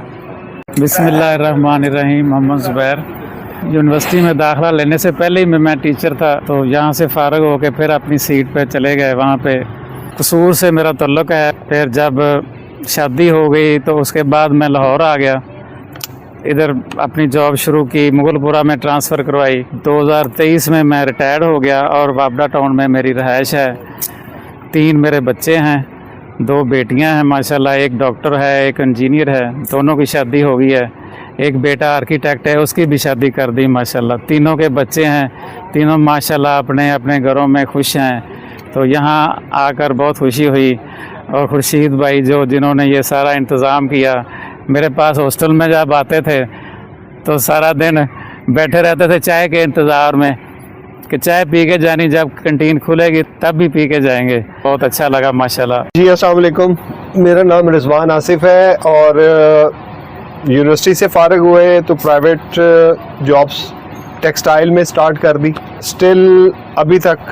بسم اللہ الرحمن الرحیم۔ محمد زبیر۔ یونیورسٹی میں داخلہ لینے سے پہلے ہی میں ٹیچر تھا، تو یہاں سے فارغ ہو کے پھر اپنی سیٹ پہ چلے گئے۔ وہاں پہ قصور سے میرا تعلق ہے۔ پھر جب شادی ہو گئی تو اس کے بعد میں لاہور آ گیا، ادھر اپنی جاب شروع کی، مغل پورہ میں ٹرانسفر کروائی۔ 2023 میں ریٹائرڈ ہو گیا، اور وابڈا ٹاؤن میں میری رہائش ہے۔ 3 میرے بچے ہیں، 2 بیٹیاں ہیں ماشاءاللہ، 1 ڈاکٹر ہے، 1 انجینئر ہے، دونوں کی شادی ہو گئی ہے۔ 1 بیٹا آرکیٹیکٹ ہے، اس کی بھی شادی کر دی ماشاءاللہ۔ تینوں کے بچے ہیں، تینوں ماشاءاللہ اپنے گھروں میں خوش ہیں۔ تو یہاں آ کر بہت خوشی ہوئی، اور خورشید بھائی جنہوں نے یہ سارا انتظام کیا، میرے پاس ہاسٹل میں جب آتے تھے تو سارا دن بیٹھے رہتے تھے چائے کے انتظار میں کہ چائے پی کے جانی، جب کنٹین کھلے گی تب بھی پی کے جائیں گے۔ بہت اچھا لگا ماشاءاللہ۔ جی السلام علیکم، میرا نام رضوان آصف ہے، اور یونیورسٹی سے فارغ ہوئے تو پرائیویٹ جابس ٹیکسٹائل میں سٹارٹ کر دی۔ سٹل ابھی تک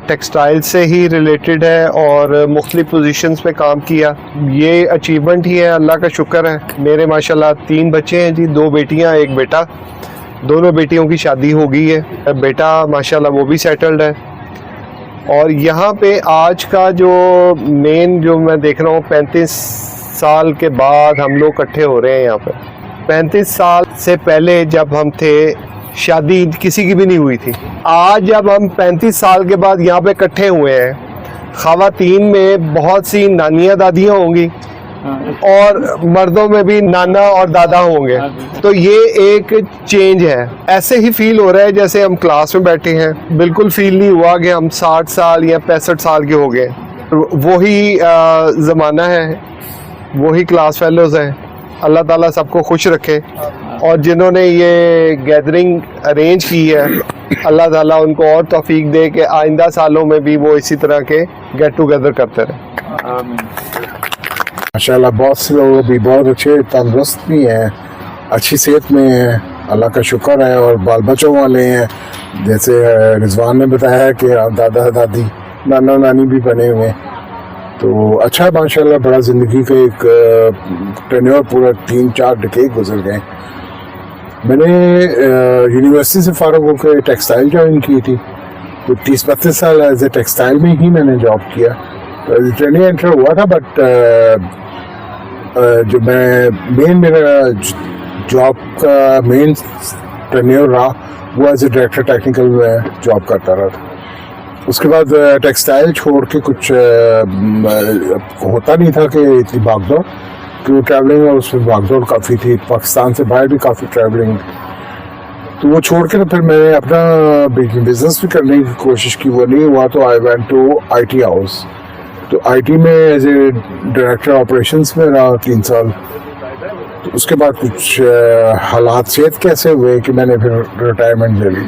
ٹیکسٹائل سے ہی ریلیٹڈ ہے، اور مختلف پوزیشنز پہ کام کیا۔ یہ اچیومنٹ ہی ہے، اللہ کا شکر ہے۔ میرے ماشاءاللہ 3 بچے ہیں جی، 2 بیٹیاں 1 بیٹا، دونوں بیٹیوں کی شادی ہو گئی ہے۔ بیٹا ماشاءاللہ وہ بھی سیٹلڈ ہے۔ اور یہاں پہ آج کا جو مین جو میں دیکھ رہا ہوں، 35 سال کے بعد ہم لوگ اکٹھے ہو رہے ہیں یہاں پہ۔ 35 سال سے پہلے جب ہم تھے شادی کسی کی بھی نہیں ہوئی تھی۔ آج جب ہم 35 سال کے بعد یہاں پہ اکٹھے ہوئے ہیں خواتین میں بہت سی نانیاں دادیاں ہوں گی اور مردوں میں بھی نانا اور دادا ہوں گے, تو یہ ایک چینج ہے. ایسے ہی فیل ہو رہا ہے جیسے ہم کلاس میں بیٹھے ہیں, بالکل فیل نہیں ہوا کہ ہم 60 سال یا 65 سال کے ہو گئے. وہی زمانہ ہے, وہی کلاس فیلوز ہیں. اللہ تعالیٰ سب کو خوش رکھے, اور جنہوں نے یہ گیدرنگ ارینج کی ہے اللہ تعالیٰ ان کو اور توفیق دے کہ آئندہ سالوں میں بھی وہ اسی طرح کے گیٹ ٹوگیدر کرتے رہیں. ماشاءاللہ بہت سے لوگ بھی بہت اچھے تندرست بھی ہیں, اچھی صحت میں ہیں, اللہ کا شکر ہے, اور بال بچوں والے ہیں. جیسے رضوان نے بتایا کہ دادا دادی نانا نانی بھی بنے ہوئے ہیں, تو اچھا ماشاءاللہ بڑا زندگی کا ایک ٹینیور پورا 3-4 ڈیکیڈ گزر گئے. میں نے یونیورسٹی سے فارغ ہو کے ٹیکسٹائل جوائن کی تھی, تو 30-32 سال ایز اے ٹیکسٹائل میں ہی میں نے جاب کیا. ٹریننگ انٹر ہوا تھا, بٹ جو میں میرا جاب کا مین ٹرینر رہا وہ ایز اے ڈائریکٹر ٹیکنیکل میں جاب کرتا رہا تھا. اس کے بعد ٹیکسٹائل چھوڑ کے کچھ ہوتا نہیں تھا کہ اتنی بھاگ دوڑ, کیونکہ ٹریولنگ اور اس میں بھاگ دوڑ کافی تھی, پاکستان سے باہر بھی کافی ٹریولنگ, تو وہ چھوڑ کے پھر میں نے اپنا بزنس بھی کرنے کی کوشش کی. وہ نہیں ہوا تو I went to I T house. تو آئی ٹی میں ایز اے ڈائریکٹر آپریشنس میں رہا 3 سال. تو اس کے بعد کچھ حالات صحت کیسے ہوئے کہ میں نے پھر ریٹائرمنٹ لے لی.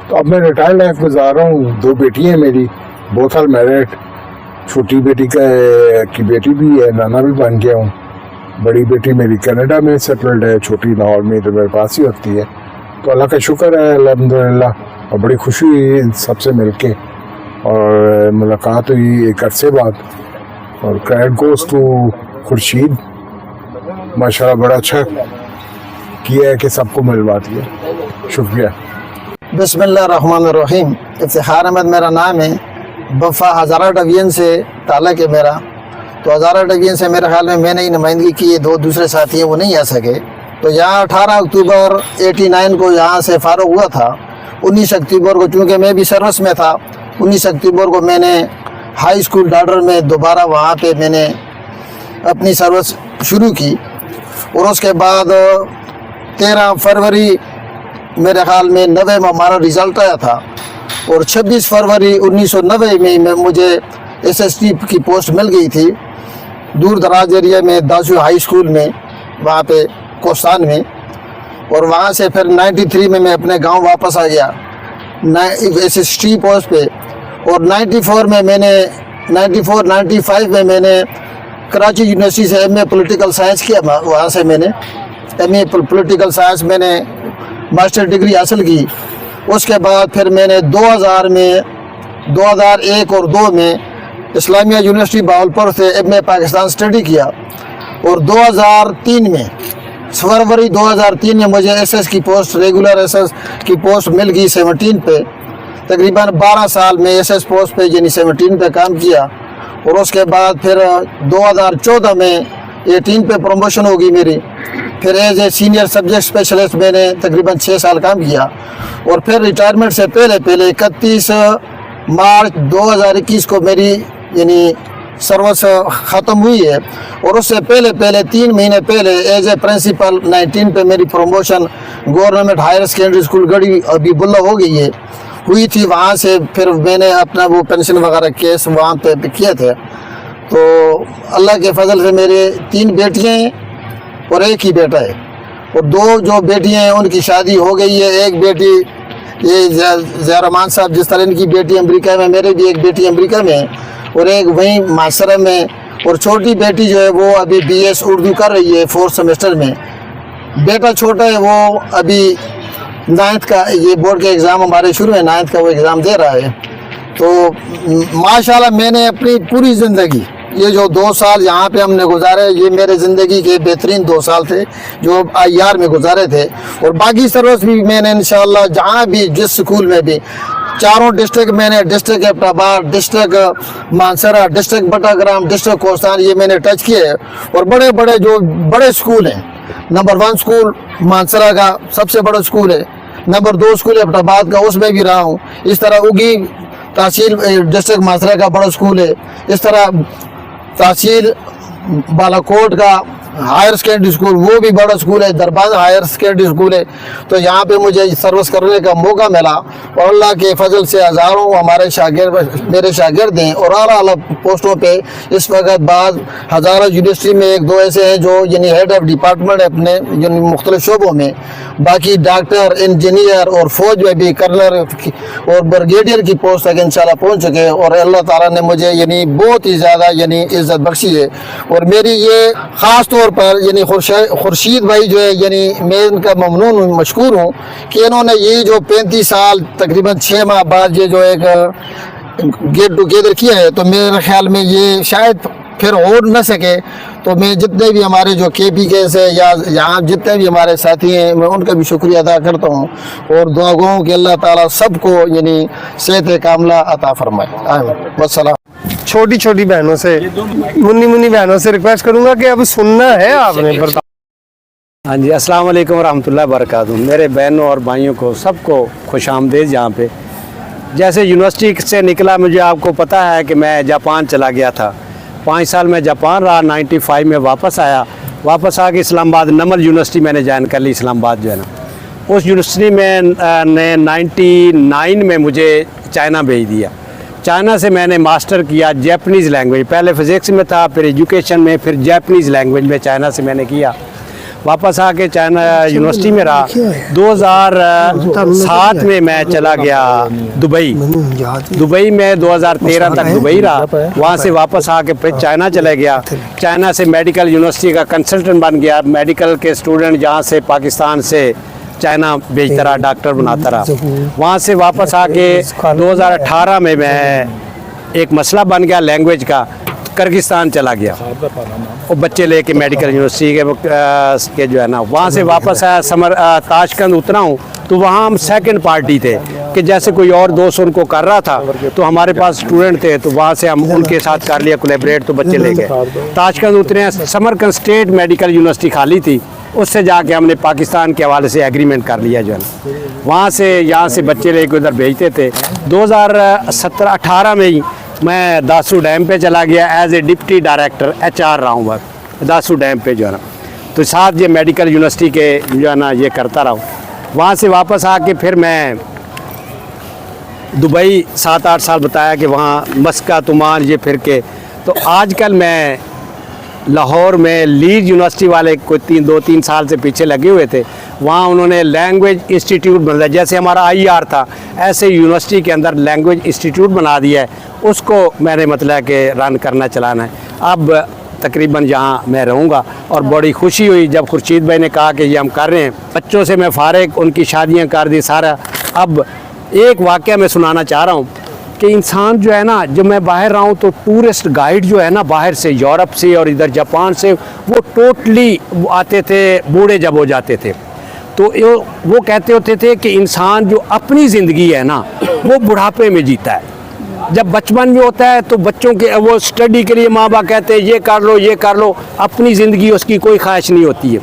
تو اب میں ریٹائر لائف گزار رہا ہوں. 2 بیٹی ہیں میری, بوتھ آر میرڈ. چھوٹی بیٹی کی بیٹی بھی ہے, نانا بھی بن گیا ہوں. بڑی بیٹی میری کینیڈا میں سیٹلڈ ہے, چھوٹی لاہور میں تو میرے پاس ہی ہوتی ہے. تو اللہ کا شکر ہے الحمدللہ, اور بڑی خوشی ہوئی ان سب سے مل کے, اور ملاقات ہوئی ایک عرصے بعد. اور کریڈٹ گوز ٹو خورشید, ماشاءاللہ بڑا اچھا کیا ہے کہ سب کو ملوا دیا. شکریہ. بسم اللہ الرحمن الرحیم. افتخار احمد میرا نام ہے. بفا ہزارہ ڈویژن سے تعلق ہے میرا. تو ہزارہ ڈویژن سے میرے خیال میں نے ہی نمائندگی کی ہے, 2 دوسرے ساتھی ہیں وہ نہیں آ سکے. تو یہاں 18 اکتوبر 89 کو یہاں سے فارغ ہوا تھا. 19 اکتوبر کو چونکہ میں بھی سروس میں تھا, 19 اکتوبر کو میں نے ہائی اسکول ڈاڈر میں دوبارہ وہاں پہ میں نے اپنی سروس شروع کی. اور اس کے بعد 13 فروری میرے خیال میں 90 میں ہمارا رزلٹ آیا تھا, اور 26 فروری 1990 میں مجھے SST کی پوسٹ مل گئی تھی دور دراز ایریا میں داسو ہائی اسکول میں, وہاں پہ کوستان میں. اور وہاں سے پھر 93 میں اپنے گاؤں واپس آ گیا SST پوسٹ پہ. اور 94 میں میں نے 95 میں نے کراچی یونیورسٹی سے MA پولیٹیکل سائنس کیا. وہاں سے میں نے MA پولیٹیکل سائنس میں نے ماسٹر ڈگری حاصل کی. اس کے بعد پھر میں نے 2001 اور 2 میں اسلامیہ یونیورسٹی بہاولپور سے MA پاکستان اسٹڈی کیا. اور 2003 میں فروری 2003 میں مجھے SS کی پوسٹ, ریگولر SS کی پوسٹ مل گئی 17 پہ. تقریباً 12 سال میں SS پوسٹ پہ یعنی 17 پہ کام کیا. اور اس کے بعد پھر 2014 میں 18 پہ پروموشن ہوگی میری. پھر as a senior subject specialist میں نے تقریباً 6 سال کام کیا. اور پھر ریٹائرمنٹ سے پہلے 31 مارچ 2021 کو میری یعنی سروس ختم ہوئی ہے. اور اس سے پہلے 3 مہینے پہلے ایز اے پرنسپل 19 پہ میری promotion government higher secondary school Garhi Habib Ullah ہو گئی ہے, ہوئی تھی. وہاں سے پھر میں نے اپنا وہ پینشن وغیرہ کیس وہاں پہ کیے تھے. تو اللہ کے فضل سے میرے 3 بیٹیاں ہیں اور 1 ہی بیٹا ہے. اور 2 جو بیٹیاں ہیں ان کی شادی ہو گئی ہے. ایک بیٹی یہ زہرمان صاحب جس طرح ان کی بیٹی امریکہ میں, میرے بھی ایک بیٹی امریکہ میں اور ایک وہیں معاشرہ میں. اور چھوٹی بیٹی جو ہے وہ ابھی BS اردو کر رہی ہے 4th سیمسٹر میں. بیٹا چھوٹا ہے وہ ابھی 9th کا, یہ بورڈ کے ایگزام ہمارے شروع ہے, 9th کا وہ ایگزام دے رہا ہے. تو ماشاءاللہ میں نے اپنی پوری زندگی یہ جو 2 سال یہاں پہ ہم نے گزارے, یہ میرے زندگی کے بہترین 2 سال تھے جو IR میں گزارے تھے. اور باقی سروس بھی میں نے انشاءاللہ جہاں بھی جس سکول میں بھی 4 ڈسٹرکٹ میں نے, ڈسٹرکٹ ایبٹ آباد, ڈسٹرکٹ مانسرا, ڈسٹرکٹ بٹاگرام, ڈسٹرکٹ کوستان, یہ میں نے ٹچ کیے. اور بڑے جو بڑے سکول ہیں, نمبر 1 سکول مانسرا کا سب سے بڑا سکول ہے, نمبر 2 سکول ایبٹ آباد کا, اس میں بھی رہا ہوں. اس طرح اگی तहसील डिस्ट्रिक्ट मासरा का बड़ा स्कूल है, इस तरह तहसील बालाकोट का हायर सेकेंडरी स्कूल वो भी बड़ा स्कूल है, दरबार हायर सेकेंडरी स्कूल है। तो यहाँ पे मुझे सर्विस करने का मौका मिला और अल्लाह के फजल से हज़ारों हमारे शागिर्द मेरे शागिर्द हैं और अलग अलग पोस्टों पे इस वक्त बाद हज़ारों यूनिवर्सिटी में एक दो ऐसे हैं जो यानी हेड ऑफ डिपार्टमेंट है अपने यानी मुख्तलिफ शोबों में, बाकी डॉक्टर, इंजीनियर और फौज में भी कर्नल और ब्रिगेडियर की पोस्ट तक इंशाल्लाह पहुँच चुके हैं और अल्लाह ताला ने मुझे यानी बहुत ही ज़्यादा यानी इज़्ज़त बख्शी है। और मेरी ये ख़ास तौर पर यानी खुर्शीद भाई जो है यानी मैं इनका ममनून हूँ, मशकूर हूँ कि इन्होंने ये जो 35 साल तकरीबन 6 माह बाद ये जो एक गेट टुगेदर किया है, तो मेरे ख्याल में ये शायद फिर हो न सके। तो मैं जितने भी हमारे जो KPK से या यहाँ जितने भी हमारे साथी हैं मैं उनका भी शुक्रिया अदा करता हूँ और दुआ गो हूँ कि अल्लाह ताला सबको यानी सेहत कामला अता फरमाए। आमीन। वस्सलाम। छोटी छोटी बहनों से, मुन्नी मुन्नी बहनों से रिक्वेस्ट करूंगा कि अब सुनना है आपने। हाँ जी, अस्सलाम वालेकुम रहमतुल्लाहि बरकातहू। मेरे बहनों और भाइयों को सबको खुश आमदीद। यहाँ पे जैसे यूनिवर्सिटी से निकला, मुझे आपको पता है कि मैं जापान चला गया था, 5 साल में जापान रहा, 95 में वापस आया। वापस आके इस्लामाबाद नमल यूनिवर्सिटी मैंने ज्वाइन कर ली, इस्लामाबाद जो है ना। उस यूनिवर्सिटी में ने 99 में मुझे चाइना भेज दिया। चाइना से मैंने मास्टर किया जैपनीज़ लैंग्वेज, पहले फिज़िक्स में था, फिर एजुकेशन में, फिर जैपनीज़ लैंग्वेज में चाइना से मैंने किया। वापस आके चाइना यूनिवर्सिटी में रहा। 2007 में मैं चला गया दुबई में 2013 तक दुबई रहा। वहाँ से वापस आके फिर चाइना चला गया। चाइना से मेडिकल यूनिवर्सिटी का कंसल्टेंट बन गया। मेडिकल के स्टूडेंट जहाँ से पाकिस्तान से चाइना भेजता रहा, डॉक्टर बनाता रहा। वहाँ से वापस आके 2018 में मैं एक मसला बन गया लैंग्वेज का, किर्गिस्तान चला गया और बच्चे लेके मेडिकल यूनिवर्सिटी के जो है ना। वहाँ से वापस आया, ताशकंद उतरा हूँ तो वहाँ हम सेकंड पार्टी थे कि जैसे कोई और दोस्त उनको कर रहा था तो हमारे पास स्टूडेंट थे, तो वहाँ से हम उनके साथ कर लिया कोलैबोरेट, तो बच्चे ले गए। ताशकंद उतरे हैं, समरकंद स्टेट मेडिकल यूनिवर्सिटी खाली थी, उससे जाके हमने पाकिस्तान के हवाले से एग्रीमेंट कर लिया जो है ना। वहाँ से यहाँ से बच्चे लेके उधर भेजते थे। 2017-18 में ही मैं दासू डैम पे चला गया, as a deputy director HR रहा हूँ बस दासू डैम पे जो है ना। तो साथ ये मेडिकल यूनिवर्सिटी के जो है ना ये करता रहा हूँ। वहाँ से वापस आके फिर मैं दुबई 7-8 साल बताया कि वहाँ मस्कत, ओमान ये फिर के। तो आजकल मैं लाहौर में लीड यूनिवर्सिटी वाले कोई 2-3 साल से पीछे लगे हुए थे, वहाँ उन्होंने लैंग्वेज इंस्टीट्यूट बना, जैसे हमारा IR था ऐसे यूनिवर्सिटी के अंदर लैंग्वेज इंस्टीट्यूट बना दिया है। उसको मैंने मतलब कि रन करना चलाना है। अब तकरीबन यहाँ मैं रहूँगा और बड़ी खुशी हुई जब खुर्शीद भाई ने कहा कि ये हम कर रहे हैं। बच्चों से मैं फारिग, उनकी शादियाँ कर दी सारा। अब एक वाक़या मैं सुनाना चाह रहा हूँ कि इंसान जो है ना, जब मैं बाहर रहा हूँ तो टूरिस्ट गाइड जो है ना बाहर से, यूरोप से और इधर जापान से, वो टोटली आते थे बूढ़े जब हो जाते थे। तो वो कहते होते थे कि इंसान जो अपनी ज़िंदगी है ना वो बुढ़ापे में जीता है। जब बचपन में होता है तो बच्चों के वो स्टडी के लिए माँ बाप कहते हैं ये कर लो ये कर लो, अपनी ज़िंदगी उसकी कोई ख्वाहिश नहीं होती है।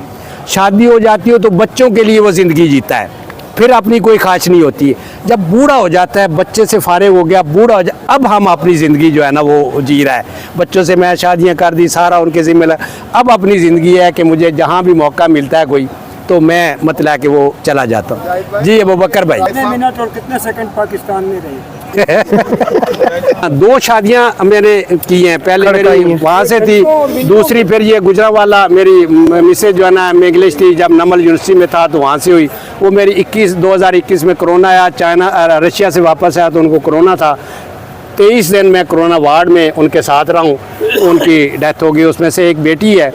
शादी हो जाती हो तो बच्चों के लिए वो ज़िंदगी जीता है, फिर अपनी कोई ख्वाहिश नहीं होती है। जब बूढ़ा हो जाता है, बच्चे से फारिग हो गया, बूढ़ा हो जाए, अब हम अपनी ज़िंदगी जो है ना वो जी रहा है। बच्चों से मैं शादियां कर दी, सारा उनके ज़िम्मे लगा। अब अपनी ज़िंदगी है कि मुझे जहाँ भी मौका मिलता है कोई, तो मैं मतलब कि वो चला जाता हूँ। जी अबू बकर भाई, कितने मिनट और कितने सेकंड पाकिस्तान में रहे? 2 शादियां मैंने की हैं। पहले मेरी वहाँ से थी, दूसरी फिर ये गुजरावाला मेरी मिसेज जो है ना इंग्लिश थी, जब नमल यूनिवर्सिटी में था तो वहाँ से हुई। वो मेरी 2021 में कोरोना आया, चाइना रशिया से वापस आया तो उनको कोरोना था। 23 दिन मैं कोरोना वार्ड में उनके साथ रहा हूँ, उनकी डेथ हो गई। उसमें से एक बेटी है,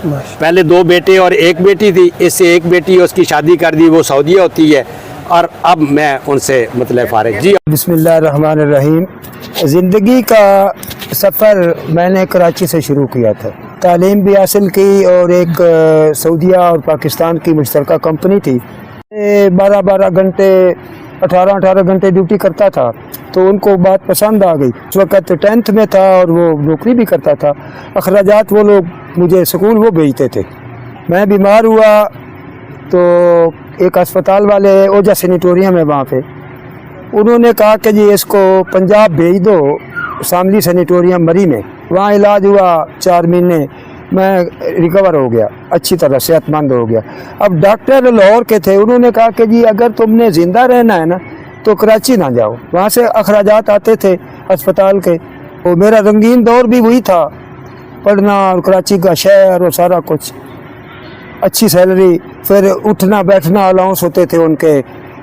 पहले 2 बेटे और 1 बेटी थी, इससे 1 बेटी उसकी शादी कर दी, वो सऊदीया होती है, और अब मैं उनसे मतलब फारिग। जी बिस्मिल्लाहिर्रहमानिर्रहीम। ज़िंदगी का सफ़र मैंने कराची से शुरू किया था, तालीम भी हासिल की और एक सऊदीया और पाकिस्तान की मुश्तरका कंपनी थी। 12-12 घंटे 18-18 घंटे ड्यूटी करता था, तो उनको बात पसंद आ गई। उस वक़्त 10th में था और वो नौकरी भी करता था। अखराजात वो लोग मुझे स्कूल वो भेजते थे। मैं बीमार हुआ तो एक अस्पताल वाले ओजा सैनिटोरियम है वहाँ पे, उन्होंने कहा कि जी इसको पंजाब भेज दो, शामली सैनिटोरियम मरी में, वहाँ इलाज हुआ 4 महीने, मैं रिकवर हो गया, अच्छी तरह सेहतमंद हो गया। अब डॉक्टर लाहौर के थे, उन्होंने कहा कि जी अगर तुमने ज़िंदा रहना है ना तो कराची ना जाओ, वहाँ से अखराजात आते थे अस्पताल के। वो मेरा रंगीन दौर भी वही था, पढ़ना और कराची का शहर और सारा कुछ, अच्छी सैलरी, फिर उठना बैठना अलाउंस होते थे उनके,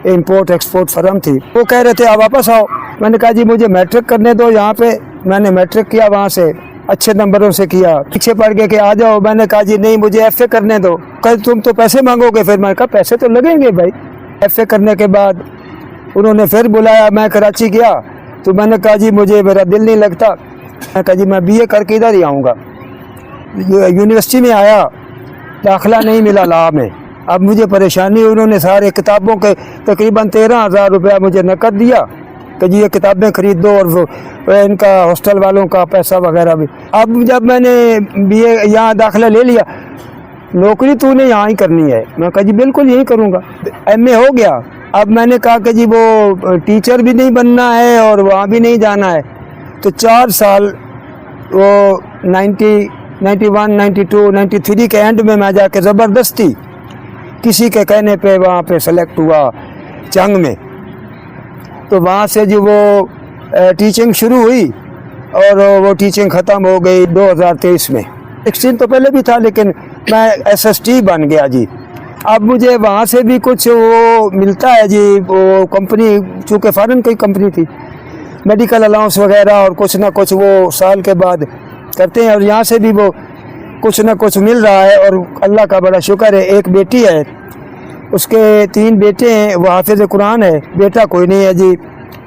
इंपोर्ट एक्सपोर्ट फर्म थी। वो कह रहे थे आप वापस आओ, मैंने कहा जी मुझे मैट्रिक करने दो यहाँ पे। मैंने मैट्रिक किया, वहाँ से अच्छे नंबरों से किया, पीछे पड़ गए कि आ जाओ। मैंने कहा जी नहीं मुझे FA करने दो। कल तुम तो पैसे मांगोगे, फिर मैंने कहा पैसे तो लगेंगे भाई। FA करने के बाद उन्होंने फिर बुलाया, मैं कराची गया तो मैंने कहा जी मुझे मेरा दिल नहीं लगता, मैं कहा जी मैं BA करके इधर ही आऊँगा। यूनिवर्सिटी में आया, दाखिला नहीं मिला लॉ में। अब मुझे परेशानी, उन्होंने सारे किताबों के तकरीबन 13,000 रुपया मुझे नकद दिया कि जी ये किताबें खरीद दो, और वो इनका हॉस्टल वालों का पैसा वगैरह भी। अब जब मैंने BA यहाँ दाखिला ले लिया, नौकरी तूने यहाँ ही करनी है, मैं कहा जी बिल्कुल यही करूँगा। MA हो गया। अब मैंने कहा कि जी वो टीचर भी नहीं बनना है और वहाँ भी नहीं जाना है, तो 4 साल वो 91, 92, 93 के एंड में मैं जाके ज़बरदस्ती किसी के कहने पे वहाँ पे सेलेक्ट हुआ चंग में। तो वहाँ से जो वो टीचिंग शुरू हुई और वो टीचिंग ख़त्म हो गई 2023 में। 16 तो पहले भी था, लेकिन मैं SST बन गया जी। अब मुझे वहाँ से भी कुछ वो मिलता है जी, वो कंपनी चूँकि फ़ॉरेन की कंपनी थी, मेडिकल अलाउंस वगैरह और कुछ ना कुछ वो साल के बाद करते हैं, और यहाँ से भी वो कुछ ना कुछ मिल रहा है। और अल्लाह का बड़ा शुक्र है, एक बेटी है, उसके 3 बेटे हैं, वो हाफिज़ कुरान है, बेटा कोई नहीं है जी।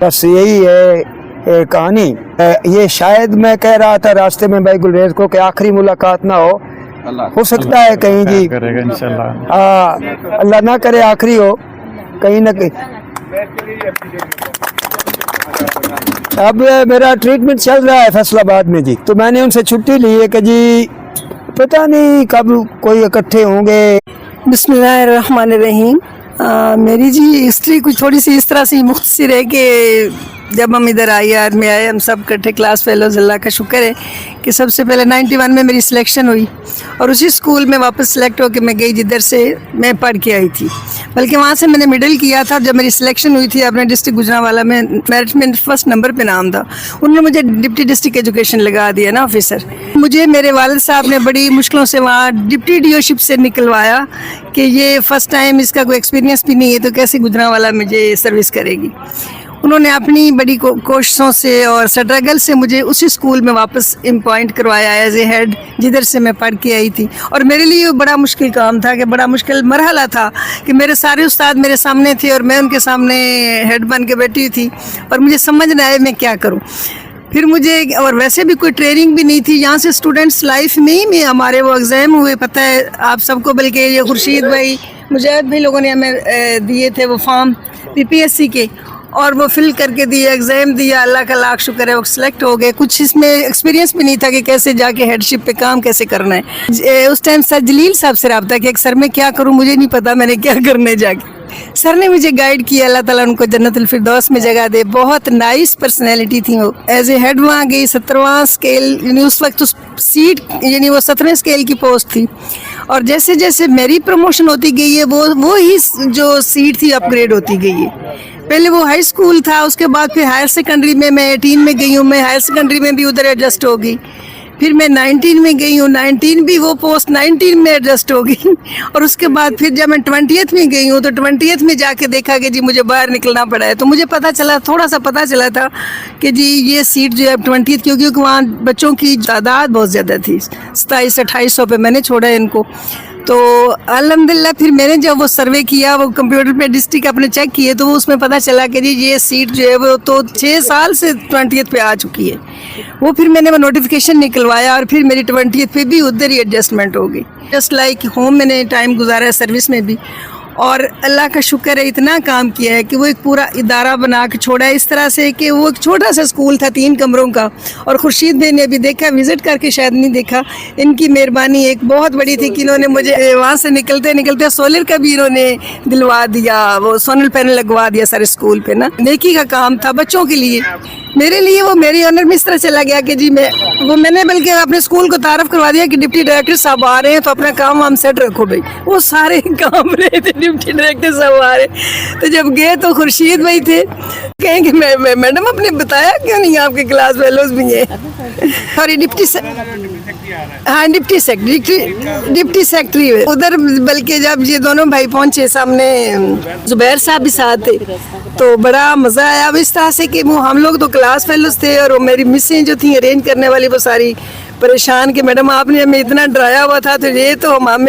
बस यही है कहानी। ये शायद मैं कह रहा था रास्ते में भाई गुलरेज को कि आखिरी मुलाकात ना हो सकता है कहीं जी, करेगा इंशाल्लाह, अल्लाह ना करे आखिरी हो कहीं ना कहीं। अब मेरा ट्रीटमेंट चल रहा है फैसलाबाद में जी, तो मैंने उनसे छुट्टी ली है कि जी पता नहीं कब कोई इकट्ठे होंगे। बिस्मिल्लाहिर्रहमानिर्रहीम। मेरी जी हिस्ट्री कुछ थोड़ी सी इस तरह से मुख्तसर है कि जब हम इधर IR में आए, हम सब इकट्ठे क्लास फेलोज, अल्लाह का शुक्र है कि सबसे पहले 91 में मेरी सिलेक्शन हुई और उसी स्कूल में वापस सेलेक्ट होकर मैं गई जिधर से मैं पढ़ के आई थी। बल्कि वहाँ से मैंने मिडिल किया था। जब मेरी सिलेक्शन हुई थी अपने डिस्ट्रिक्ट गुजरांवाला में, मेरिट में फर्स्ट नंबर पे नाम था, उन्होंने मुझे डिप्टी डिस्ट्रिक्ट एजुकेशन लगा दिया ना ऑफिसर। मुझे मेरे वालिद साहब ने बड़ी मुश्किलों से वहाँ डिप्टी DO से निकलवाया कि ये फ़र्स्ट टाइम, इसका कोई एक्सपीरियंस भी नहीं है तो कैसे गुजरांवाला मुझे सर्विस करेगी। उन्होंने अपनी बड़ी कोशिशों से और स्ट्रगल से मुझे उसी स्कूल में वापस अपॉइंट करवाया एज ए हेड, जिधर से मैं पढ़ के आई थी। और मेरे लिए बड़ा मुश्किल काम था, कि बड़ा मुश्किल मरहला था कि मेरे सारे उस्ताद मेरे सामने थे और मैं उनके सामने हेड बन के बैठी थी और मुझे समझ ना आए मैं क्या करूं। फिर मुझे, और वैसे भी कोई ट्रेनिंग भी नहीं थी यहाँ से, स्टूडेंट्स लाइफ में ही में हमारे वो एग्ज़ाम हुए, पता है आप सबको, बल्कि ये खुर्शीद भाई, मुजाहिद भाई लोगों ने हमें दिए थे वो फॉर्म PPSC के, और वो फिल करके दिए, एग्ज़ाम दिया, अल्लाह का लाख शुक्र है वो सिलेक्ट हो गए। कुछ इसमें एक्सपीरियंस भी नहीं था कि कैसे जाके हेडशिप पे काम कैसे करना है। उस टाइम सर जलील साहब से रब्ता कि एक सर मैं क्या करूं, मुझे नहीं पता मैंने क्या करने जाके। सर ने मुझे गाइड किया, अल्लाह ताला उनको जन्नतुल फिरदौस में जगह दे। बहुत नाइस पर्सनैलिटी थी वो। एज ए हेड वहाँ गई, 17वां स्केल, यानी उस वक्त उस सीट, यानी वो 17वें स्केल की पोस्ट थी। और जैसे जैसे मेरी प्रमोशन होती गई है, वो ही जो सीट थी अपग्रेड होती गई है। पहले वो हाई स्कूल था, उसके बाद फिर हायर सेकेंडरी में मैं 18 में गई हूँ, मैं हायर सेकेंडरी में भी उधर एडजस्ट हो गई। फिर मैं 19 में गई हूँ, 19 भी वो पोस्ट 19 में एडजस्ट हो गई। और उसके बाद फिर जब मैं 20th में गई हूँ तो 20th में जाके देखा कि जी मुझे बाहर निकलना पड़ा है। तो मुझे पता चला, थोड़ा सा पता चला था कि जी ये सीट जो है 20th, क्योंकि वहाँ बच्चों की तादाद बहुत ज़्यादा थी, 2700-2800 पे मैंने छोड़ा इनको। तो अल्हम्दुलिल्लाह फिर मैंने जब वो सर्वे किया, वो कंप्यूटर पे डिस्ट्रिक्ट अपने चेक किए, तो वो उसमें पता चला कि जी ये सीट जो है वो तो 6 साल से 20th पे आ चुकी है। वो फिर मैंने वो नोटिफिकेशन निकलवाया और फिर मेरी 20th पे भी उधर ही एडजस्टमेंट हो गई। जस्ट लाइक होम मैंने टाइम गुजारा है सर्विस में भी, اور اللہ کا شکر ہے اتنا کام کیا ہے کہ وہ ایک پورا ادارہ بنا کے چھوڑا ہے اس طرح سے کہ وہ ایک چھوٹا سا اسکول تھا 3 کمروں کا. اور خورشید بھائی نے ابھی دیکھا, وزٹ کر کے شاید نہیں دیکھا, ان کی مہربانی ایک بہت بڑی تھی کہ انہوں نے مجھے وہاں سے نکلتے سولر کا بھی انہوں نے دلوا دیا, وہ سولر پینل لگوا دیا سارے اسکول پہ نا. نیکی کا کام تھا بچوں کے لیے. میرے لیے وہ میری آنر میں اس طرح چلا گیا کہ جی میں نے بلکہ اپنے اسکول کو تعارف کروا دیا کہ ڈپٹی ڈائریکٹر صاحب آ رہے ہیں تو اپنا کام ہم سیٹ رکھو بھائی. وہ سارے کام رہے تھے, ڈپٹی ڈائریکٹر صاحب آ رہے. تو جب گئے تو خورشید بھائی تھے, کہیں کہ میڈم آپ نے بتایا کیوں نہیں آپ کے کلاس فیلوز بھی ہیں. سوری ڈپٹی سیکٹری ادھر. بلکہ جب یہ دونوں بھائی پہنچے سامنے زبیر صاحب بھی ساتھ تھے تو بڑا مزہ آیا. اب اس طرح سے کہ وہ ہم لوگ تو کلاس فیلوز تھے اور وہ میری مسیں جو تھیں ارینج کرنے والی وہ ساری پریشان کہ میڈم آپ نے ہمیں اتنا ڈرایا ہوا تھا تو یہ تو ہم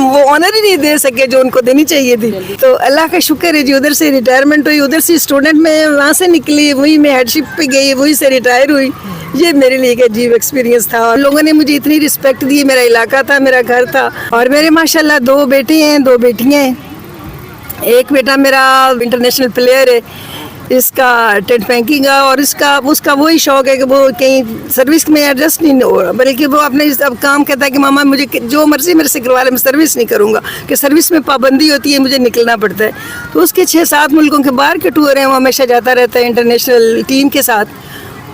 وہ آنر ہی نہیں دے سکے جو ان کو دینی چاہیے تھی. تو اللہ کا شکر ہے جی ادھر سے ریٹائرمنٹ ہوئی, ادھر سے اسٹوڈنٹ میں وہاں سے نکلی, وہی میں ہیڈ شپ پہ گئی, وہی سے ریٹائر ہوئی. یہ میرے لیے ایک عجیب ایکسپیرینس تھا. اور لوگوں نے مجھے اتنی رسپیکٹ دی, میرا علاقہ تھا, میرا گھر تھا. اور میرے ماشاءاللہ 2 بیٹے ہیں, 2 بیٹیاں ہیں. ایک بیٹا میرا انٹرنیشنل پلیئر ہے, اس کا ٹینٹ بینکنگ کا, اور اس کا وہی شوق ہے کہ وہ کہیں سروس میں ایڈجسٹ نہیں ہو رہا, بلکہ وہ اپنے اب کام کہتا ہے کہ ماما مجھے جو مرضی میرے سے کروا لے, میں سروس نہیں کروں گا, کہ سروس میں پابندی ہوتی ہے, مجھے نکلنا پڑتا ہے. تو اس کے 6-7 ملکوں کے باہر کے ٹور ہیں, وہ ہمیشہ جاتا رہتا ہے انٹرنیشنل ٹیم کے ساتھ.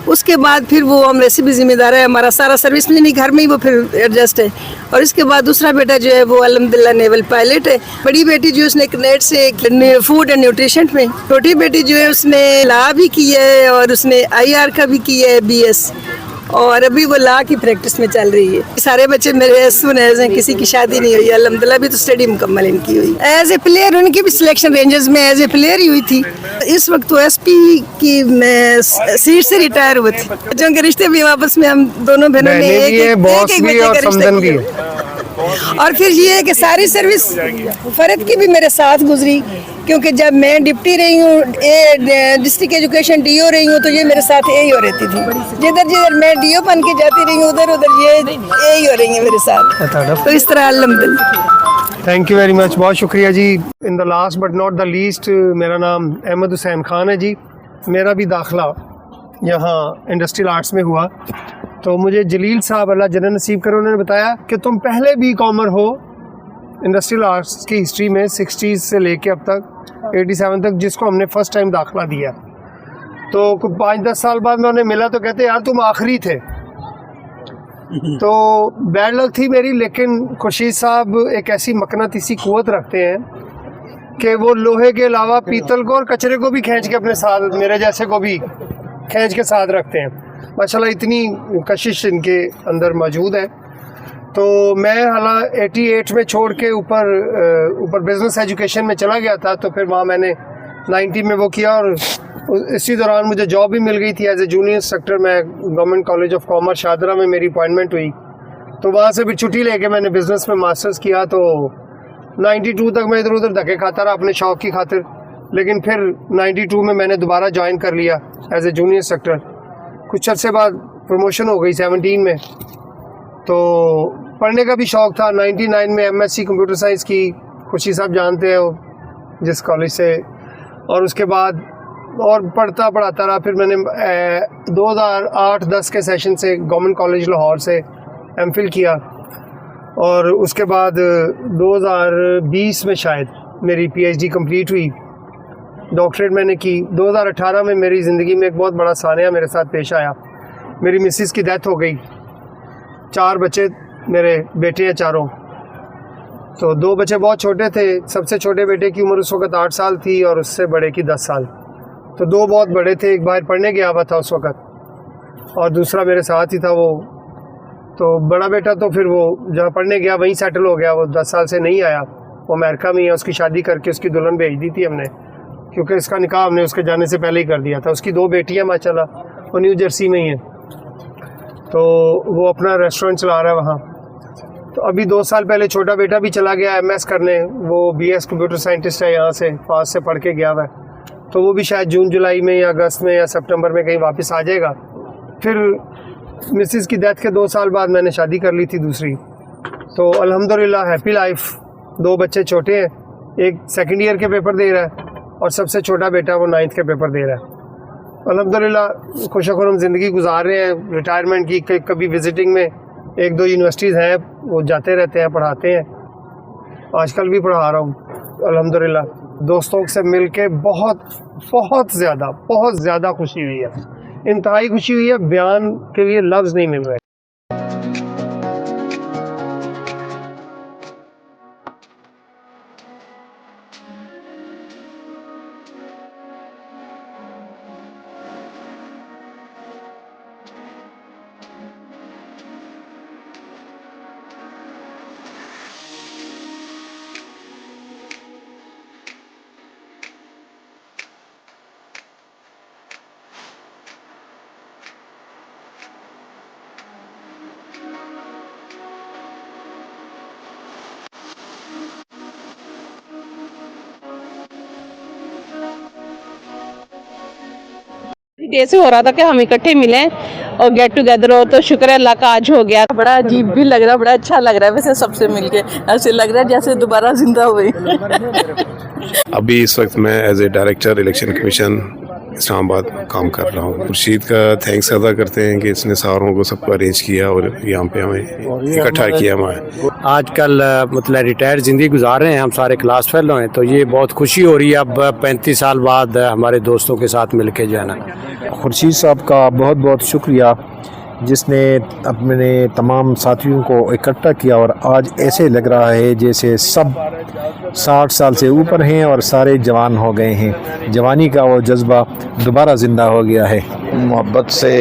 اس کے بعد پھر وہ ہم ویسے بھی ذمہ دار ہے, ہمارا سارا سروس میں نہیں, گھر میں ہی وہ پھر ایڈجسٹ ہے. اور اس کے بعد دوسرا بیٹا جو ہے وہ الحمدللہ نیول پائلٹ ہے. بڑی بیٹی جو اس نے نیٹ سے فوڈ اینڈ نیوٹریشن میں, چھوٹی بیٹی جو ہے اس نے لا بھی کی ہے اور اس نے IR کا بھی کی ہے BS, اور ابھی وہ لا کی پریکٹس میں چل رہی ہے. سارے بچے میرے ایز ہیں, کسی کی شادی نہیں ہوئی الحمدللہ, ابھی تو اسٹڈی مکمل ان کی ہوئی. ایز اے پلیئر ان کی بھی سلیکشن رینجز میں ایز اے پلیئر ہی ہوئی تھی. اس وقت تو SP کی سیٹ سے ریٹائر ہوئے تھے. بچوں کے رشتے بھی واپس میں ہم دونوں بہنوں نے ایک بچے کا رشتہ کیا. اور پھر یہ ہے کہ ساری سروس فرد کی بھی میرے ساتھ گزری, کیونکہ جب میں ڈپٹی رہی ہوں, ڈسٹرکٹ ایجوکیشن DO رہی ہوں, تو یہ میرے ساتھ AO رہتی تھی. جدھر میں DO بن کے جاتی رہی ہوں, ادھر یہ AO رہی ہیں میرے ساتھ. تو اس طرح الحمدللہ. تھینک یو ویری مچ, بہت شکریہ جی. In the last but not the least, میرا نام احمد حسین خان ہے جی. میرا بھی داخلہ یہاں انڈسٹریل آرٹس میں ہوا. تو مجھے جلیل صاحب اللہ جنت نصیب کرے, انہوں نے بتایا کہ تم پہلے بھی کامر ہو انڈسٹریل آرٹس کی ہسٹری میں 60s سے لے کے اب تک 87 تک, جس کو ہم نے فرسٹ ٹائم داخلہ دیا. تو 5-10 سال بعد میں انہیں ملا تو کہتے یار تم آخری تھے. تو بیڈ لک تھی میری, لیکن خورشید صاحب ایک ایسی مقناطیسی قوت رکھتے ہیں کہ وہ لوہے کے علاوہ پیتل کو اور کچرے کو بھی کھینچ کے اپنے ساتھ, میرے جیسے کو بھی کھینچ کے ساتھ رکھتے ہیں. ماشاءاللہ اتنی کشش ان کے اندر موجود ہے. تو میں حالانکہ 88 میں چھوڑ کے اوپر بزنس ایجوکیشن میں چلا گیا تھا, تو پھر وہاں میں نے 90 میں وہ کیا, اور اسی دوران مجھے جاب بھی مل گئی تھی ایز اے جونیئر انسٹرکٹر. میں government college of commerce Shahdara میں میری اپوائنٹمنٹ ہوئی, تو وہاں سے بھی چھٹی لے کے میں نے بزنس میں ماسٹرز کیا. تو 92 تک میں ادھر ادھر دھکے کھاتا رہا اپنے شوق کی خاطر, لیکن پھر 92 میں نے دوبارہ جوائن کر لیا ایز اے جونیئر انسٹرکٹر. کچھ عرصے بعد پروموشن ہو گئی 17 میں. تو پڑھنے کا بھی شوق تھا. 99 میں MSc کمپیوٹر سائنس کی, خورشید صاحب جانتے ہیں جس کالج سے. اور اس کے بعد اور پڑھاتا رہا. پھر میں نے 2008-10 کے سیشن سے گورنمنٹ کالج لاہور سے MPhil کیا, اور اس کے بعد 2020 میں شاید میری PhD کمپلیٹ ہوئی, ڈاکٹریٹ میں نے کی. 2018 میں میری زندگی میں ایک بہت بڑا سانحہ میرے ساتھ پیش آیا. میری مسز کی ڈیتھ ہو گئی. 4 بچے میرے بیٹے ہیں چاروں. تو 2 بچے بہت چھوٹے تھے. سب سے چھوٹے بیٹے کی عمر اس وقت 8 سال تھی اور اس سے بڑے کی 10 سال. تو 2 بہت بڑے تھے, ایک باہر پڑھنے گیا ہوا تھا اس وقت اور دوسرا میرے ساتھ ہی تھا وہ. تو بڑا بیٹا تو پھر وہ جہاں پڑھنے گیا وہیں سیٹل ہو گیا. وہ 10 سال سے نہیں آیا, وہ امریکہ میں ہی ہے. اس کی شادی کر کے اس کی دلہن بھیج دی تھی ہم نے, کیونکہ اس کا نکاح ہم نے اس کے جانے سے پہلے ہی کر دیا تھا. اس کی 2 بیٹیاں ماشاءاللہ, وہ نیو جرسی میں ہی ہیں. تو وہ اپنا ریسٹورنٹ چلا رہا ہے وہاں. تو ابھی 2 سال پہلے چھوٹا بیٹا بھی چلا گیا MS کرنے. وہ BS کمپیوٹر سائنٹسٹ ہے, یہاں سے پاس سے پڑھ کے گیا ہوا ہے. تو وہ بھی شاید جون جولائی میں یا اگست میں یا سپٹمبر میں کہیں واپس آ جائے گا. پھر مسز کی ڈیتھ کے 2 سال بعد میں نے شادی کر لی تھی دوسری. تو الحمدللہ ہیپی لائف. 2 بچے چھوٹے ہیں, एक सेकंड ईयर के पेपर दे रहा है और सबसे छोटा बेटा वो 9th के पेपर दे रहा है। अल्हम्दुलिल्लाह खुशखुरम ज़िंदगी गुजार रहे हैं रिटायरमेंट की। कभी विजिटिंग में 1-2 यूनिवर्सिटीज़ हैं, वो जाते रहते हैं, पढ़ाते हैं। आजकल भी पढ़ा रहा हूँ अल्हम्दुलिल्लाह। दोस्तों से मिल के बहुत ज़्यादा खुशी हुई है, इंतहाई खुशी हुई है, बयान के लिए लफ्ज़ नहीं मिल रहे। ऐसे हो रहा था कि हम इकट्ठे मिले और गेट टुगेदर हो, तो शुक्र है अल्लाह का आज हो गया। बड़ा अजीब भी लग रहा है, बड़ा अच्छा लग रहा है। वैसे सबसे मिलके ऐसे लग रहा है जैसे दोबारा जिंदा हुई। अभी इस वक्त मैं as a director election commission Islamabad काम कर रहा हूँ। खुर्शीद का थैंक्स अदा करते हैं कि इसने सारों को सबको अरेंज किया और यहाँ पे हमें इकट्ठा किया हमारे। आजकल मतलब रिटायर ज़िंदगी गुजार रहे हैं, हम सारे क्लास फेलो हैं, तो ये बहुत खुशी हो रही है अब 35 साल बाद हमारे दोस्तों के साथ मिल के जो है ना। खुर्शीद साहब का बहुत बहुत शुक्रिया जिसने अपने तमाम साथियों को इकट्ठा किया और आज ऐसे लग रहा है जैसे सब 60 साल से ऊपर हैं और सारे जवान हो गए हैं। जवानी का वो जज्बा दोबारा ज़िंदा हो गया है। मोहब्बत से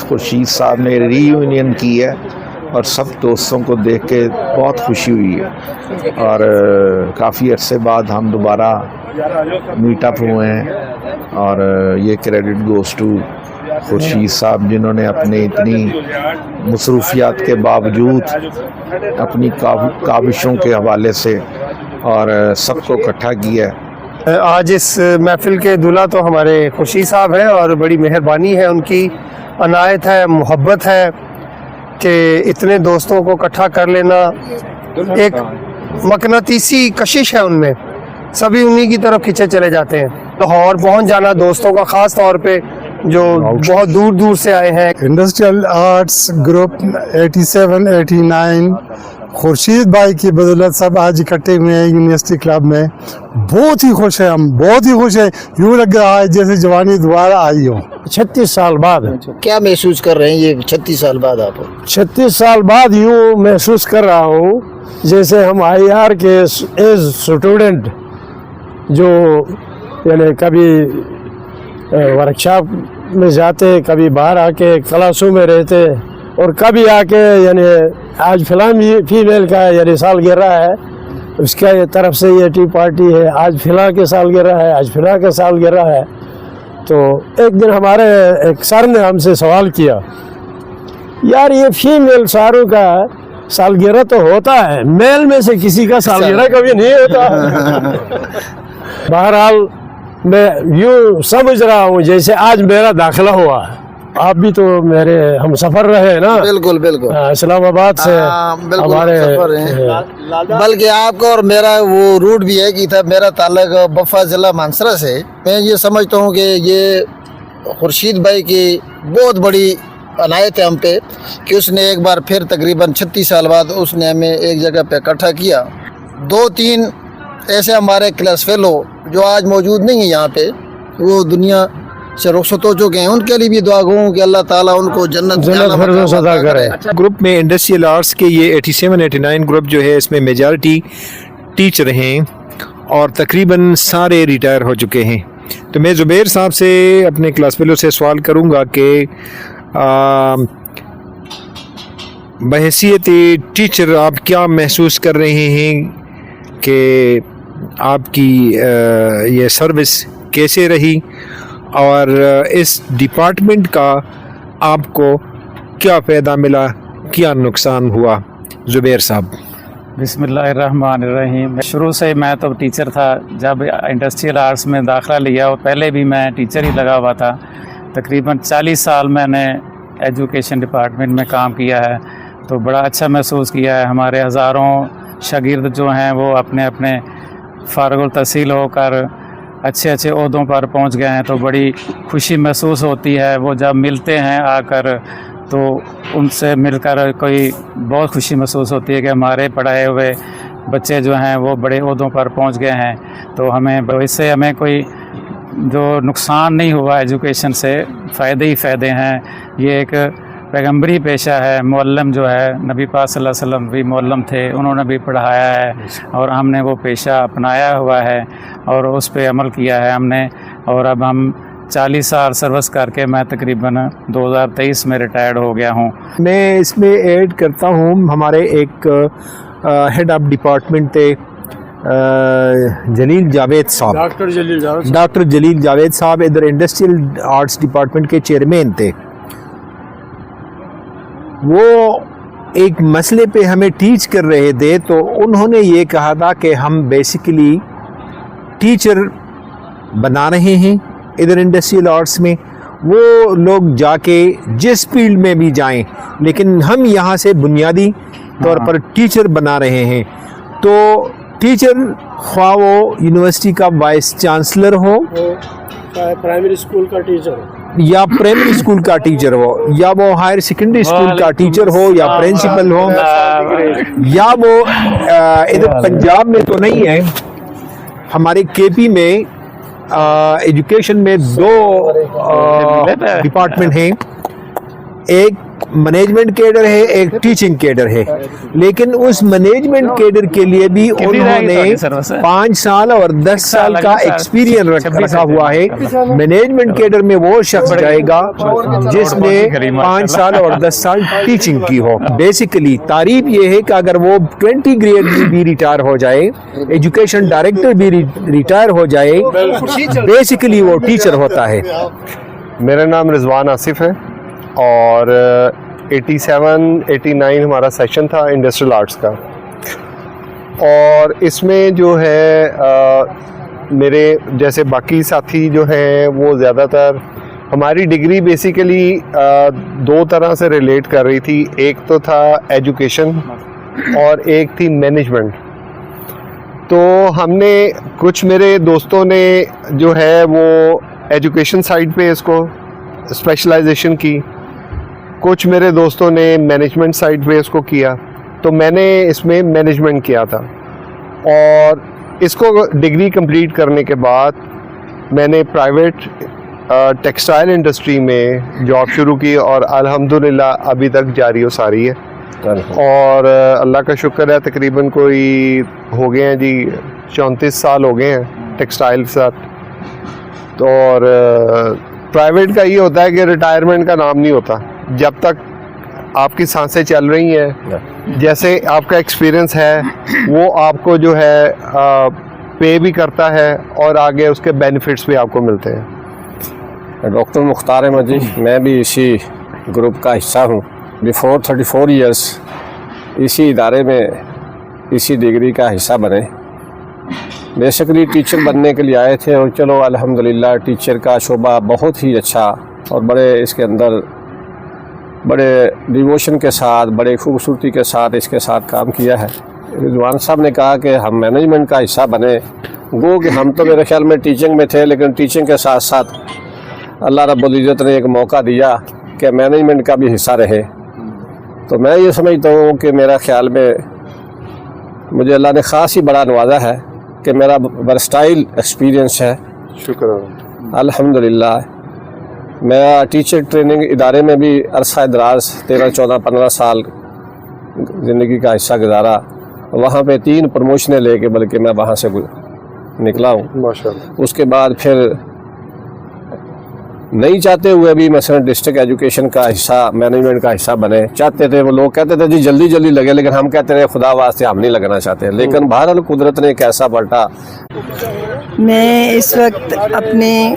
खुर्शीद साहब ने रीयूनियन की है और सब दोस्तों को देख के बहुत खुशी हुई है और काफ़ी अरसे बाद हम दोबारा मीटअप हुए हैं और ये क्रेडिट गोज़ टू खुर्शीद साहब जिन्होंने अपने इतनी मसरूफियात के बावजूद अपनी काविशों के हवाले से और सबको इकट्ठा किया है। आज इस महफिल के दूल्हा तो हमारे खुर्शीद साहब हैं और बड़ी मेहरबानी है उनकी, अनायत है, मोहब्बत है कि इतने दोस्तों को इकट्ठा कर लेना। एक मकनातीसी कशिश है उनमें, सभी उन्हीं की तरफ खींचे चले जाते हैं। लाहौर पहुंच जाना दोस्तों का, ख़ास तौर पे जो बहुत दूर दूर से आए हैं। इंडस्ट्रियल आर्ट्स ग्रुप 87-89 खुर्शीद भाई की बदौलत सब आज इकट्ठे हुए हैं यूनिवर्सिटी क्लब में। बहुत ही खुश है, हम बहुत ही खुश हैं। यूँ लग रहा है जैसे जवानी दोबारा आई हो। 36 साल बाद क्या महसूस कर रहे हैं ये 36 साल बाद आप? 36 साल बाद यूँ महसूस कर रहा हूँ जैसे हम IR के एज स्टूडेंट जो यानी कभी वर्कशॉप में जाते, कभी बाहर आके क्लासों में रहते और कभी आके यानी आज फिलहाल फीमेल का यानी सालगिरह है, उसका ये तरफ से ये टी पार्टी है, आज फिलहाल के सालगिरह है, आज फिलहाल का सालगिरह है। तो एक दिन हमारे एक सर ने हमसे सवाल किया, यार ये फीमेल सारों का सालगिरह तो होता है, मेल में से किसी का सालगिरह कभी नहीं होता। बहरहाल मैं यूँ समझ रहा हूँ जैसे आज मेरा दाखिला हुआ। आप भी तो मेरे हम सफर रहे ना। बिल्कुल बिल्कुल इस्लामाबाद से हमारे बल्कि आपका और मेरा वो रूट भी है कि था मेरा ताल्लुक बफा जिला मानसरा से। मैं ये समझता हूँ कि ये खुर्शीद भाई की बहुत बड़ी अनायत है हम पे कि उसने एक बार फिर तकरीबन 36 साल बाद उसने हमें एक जगह पे इकट्ठा किया। 2-3 ऐसे हमारे क्लास फेलो जो आज मौजूद नहीं है यहाँ पे, वो दुनिया से रुखसत हो चुके हैं, उनके लिए भी दुआ गो कि अल्लाह ताला उनको जन्नत फिरदौस अता करे। ग्रुप में इंडस्ट्रियल आर्ट्स के ये 87-89 ग्रुप जो है इसमें मेजॉरिटी टीचर हैं और तकरीबन सारे रिटायर हो चुके हैं। तो मैं ज़ुबैर साहब से अपने क्लास फेलो से सवाल करूँगा कि बहैसियत टीचर आप क्या महसूस कर रहे हैं कि आपकी ये सर्विस कैसे रही और इस डिपार्टमेंट का आपको क्या फ़ायदा मिला, क्या नुकसान हुआ? ज़ुबैर साहब। बिस्मिल्लाहिर्रहमानिर्रहीम। शुरू से मैं तो टीचर था, जब इंडस्ट्रियल आर्ट्स में दाखिला लिया और पहले भी मैं टीचर ही लगा हुआ था। तकरीबन 40 साल मैंने एजुकेशन डिपार्टमेंट में काम किया है, तो बड़ा अच्छा महसूस किया है। हमारे हज़ारों शागिर्द जो हैं वो अपने अपने फारगुल तहसील होकर अच्छे अच्छे ओहदों पर पहुंच गए हैं, तो बड़ी खुशी महसूस होती है। वो जब मिलते हैं आकर तो उनसे मिलकर कोई बहुत खुशी महसूस होती है कि हमारे पढ़ाए हुए बच्चे जो हैं वो बड़े ओहदों पर पहुंच गए हैं। तो हमें इससे हमें कोई जो नुकसान नहीं हुआ एजुकेशन से, फ़ायदे ही फ़ायदे हैं। ये एक पैगम्बरी पेशा है। मुअल्लिम जो है, नबी पाक सल्लल्लाहु अलैहि वसल्लम भी मुअल्लिम थे, उन्होंने भी पढ़ाया है और हमने वो पेशा अपनाया हुआ है और उस पे अमल किया है हमने। और अब हम 40 साल सर्विस करके मैं तकरीबन 2023 में रिटायर्ड हो गया हूँ। मैं इसमें ऐड करता हूँ, हमारे एक हेड ऑफ डिपार्टमेंट थे जलील जावेद साहब, डॉक्टर जलील जावेद साहब इधर इंडस्ट्रियल आर्ट्स डिपार्टमेंट के चेयरमैन थे। वो एक मसले पे हमें टीच कर रहे थे, तो उन्होंने ये कहा था कि हम बेसिकली टीचर बना रहे हैं इधर इंडस्ट्रियल आर्ट्स में। वो लोग जाके जिस फील्ड में भी जाएं, लेकिन हम यहाँ से बुनियादी तौर पर टीचर बना रहे हैं। तो टीचर ख्वाह वो यूनिवर्सिटी का वाइस चांसलर हो, प्राइमरी स्कूल का टीचर या प्राइमरी स्कूल का टीचर हो, या वो हायर सेकेंडरी स्कूल का टीचर हो, या प्रिंसिपल हो, या वो इधर पंजाब में तो नहीं है, हमारे केपी में एजुकेशन में 2 डिपार्टमेंट हैं, एक मैनेजमेंट कैडर है, एक टीचिंग कैडर है। लेकिन उस मैनेजमेंट कैडर के लिए भी उन्होंने 5 साल और 10 साल का एक्सपीरियंस रखा हुआ है। मैनेजमेंट कैडर में वो शख्स जाएगा जिसने 5 साल और 10 साल टीचिंग की हो। बेसिकली तारीफ ये है कि अगर वो 20 ग्रेड भी रिटायर हो जाए, एजुकेशन डायरेक्टर भी रिटायर हो जाए, बेसिकली वो टीचर होता है। मेरा नाम रिजवान आसिफ है और 87-89 हमारा सेशन था इंडस्ट्रियल आर्ट्स का। और इसमें जो है मेरे जैसे बाकी साथी जो हैं वो ज़्यादातर हमारी डिग्री बेसिकली 2 तरह से रिलेट कर रही थी। एक तो था एजुकेशन और एक थी मैनेजमेंट। तो हमने कुछ मेरे दोस्तों ने जो है वो एजुकेशन साइड पे इसको स्पेशलाइजेशन की, कुछ मेरे दोस्तों ने मैनेजमेंट साइड पे इसको किया, तो मैंने इसमें मैनेजमेंट किया था। और इसको डिग्री कंप्लीट करने के बाद मैंने प्राइवेट टेक्सटाइल इंडस्ट्री में जॉब शुरू की और अल्हम्दुलिल्लाह अभी तक जारी हो सारी है। और अल्लाह का शुक्र है तकरीबन कोई हो गए हैं जी 34 साल हो गए हैं टेक्सटाइल के साथ। तो और प्राइवेट का ये होता है कि रिटायरमेंट का नाम नहीं होता जब तक आपकी सांसें चल रही हैं। जैसे आपका एक्सपीरियंस है वो आपको जो है पे भी करता है और आगे उसके बेनिफिट्स भी आपको मिलते हैं। डॉक्टर मुख्तार अहमद जी, मैं भी इसी ग्रुप का हिस्सा हूँ। बिफोर 34 इयर्स इसी इदारे में इसी डिग्री का हिस्सा बने। बेसिकली टीचर बनने के लिए आए थे और चलो अल्हम्दुलिल्लाह टीचर का शोबा बहुत ही अच्छा और बड़े इसके अंदर बड़े डिवोशन के साथ, बड़े खूबसूरती के साथ इसके साथ काम किया है। रिजवान साहब ने कहा कि हम मैनेजमेंट का हिस्सा बने। गो कि हम तो मेरे ख्याल में टीचिंग में थे, लेकिन टीचिंग के साथ साथ अल्लाह रब्बुल इज़्ज़त ने एक मौका दिया कि मैनेजमेंट का भी हिस्सा रहे। तो मैं ये समझता हूँ कि मेरा ख्याल में मुझे अल्लाह ने ख़ास ही बड़ा नवाजा है कि मेरा वर्सटाइल एक्सपीरियंस है। शुक्र अल्हम्दुलिल्लाह। मैं टीचर ट्रेनिंग इदारे में भी अरसा दराज 13, 14, 15 साल ज़िंदगी का हिस्सा गुजारा। वहाँ पे 3 प्रमोशनें लेके बल्कि मैं वहाँ से निकला हूँ माशाअल्लाह। उसके बाद फिर नहीं चाहते हुए भी मसलन डिस्ट्रिक्ट एजुकेशन का हिस्सा, मैनेजमेंट का हिस्सा बने। चाहते थे, वो लोग कहते थे जी जल्दी जल्दी लगे, लेकिन हम कहते रहे खुदा वास्ते हम नहीं लगना चाहते। लेकिन बहरहाल कुदरत ने एक ऐसा पलटा। मैं इस वक्त अपने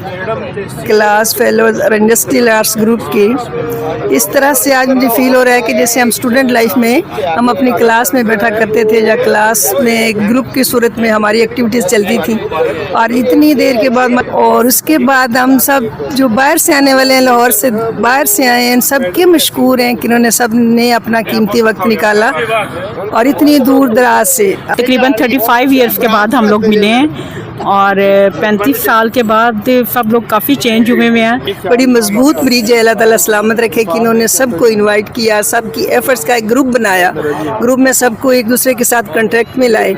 क्लास फेलोज और इंडस्ट्रियल आर्ट्स ग्रुप के इस तरह से आज मुझे फील हो रहा है कि जैसे हम स्टूडेंट लाइफ में हम अपनी क्लास में बैठा करते थे या क्लास में एक ग्रुप की सूरत में हमारी एक्टिविटीज़ चलती थी, और इतनी देर के बाद और उसके बाद हम सब जो बाहर से आने वाले हैं, लाहौर से बाहर से आए हैं, सब के मशहूर हैं कि इन्होंने सब ने अपना कीमती वक्त निकाला और इतनी दूर दराज से। तकरीबन 35 इयर्स के बाद हम लोग मिले हैं और 35 साल के बाद सब लोग काफ़ी चेंज हुए हुए हैं। बड़ी मजबूत मरीज है, अल्लाह ताला सलामत रखे कि इन्होंने सबको इनवाइट किया, सबकी एफर्ट्स का एक ग्रुप बनाया, ग्रुप में सबको एक दूसरे के साथ कांटेक्ट में लाए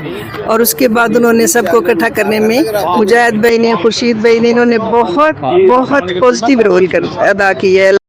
और उसके बाद उन्होंने सबको इकट्ठा करने में मुजाहिद भाई ने, खुर्शीद भाई ने, इन्होंने बहुत बहुत पॉजिटिव रोल अदा किया है।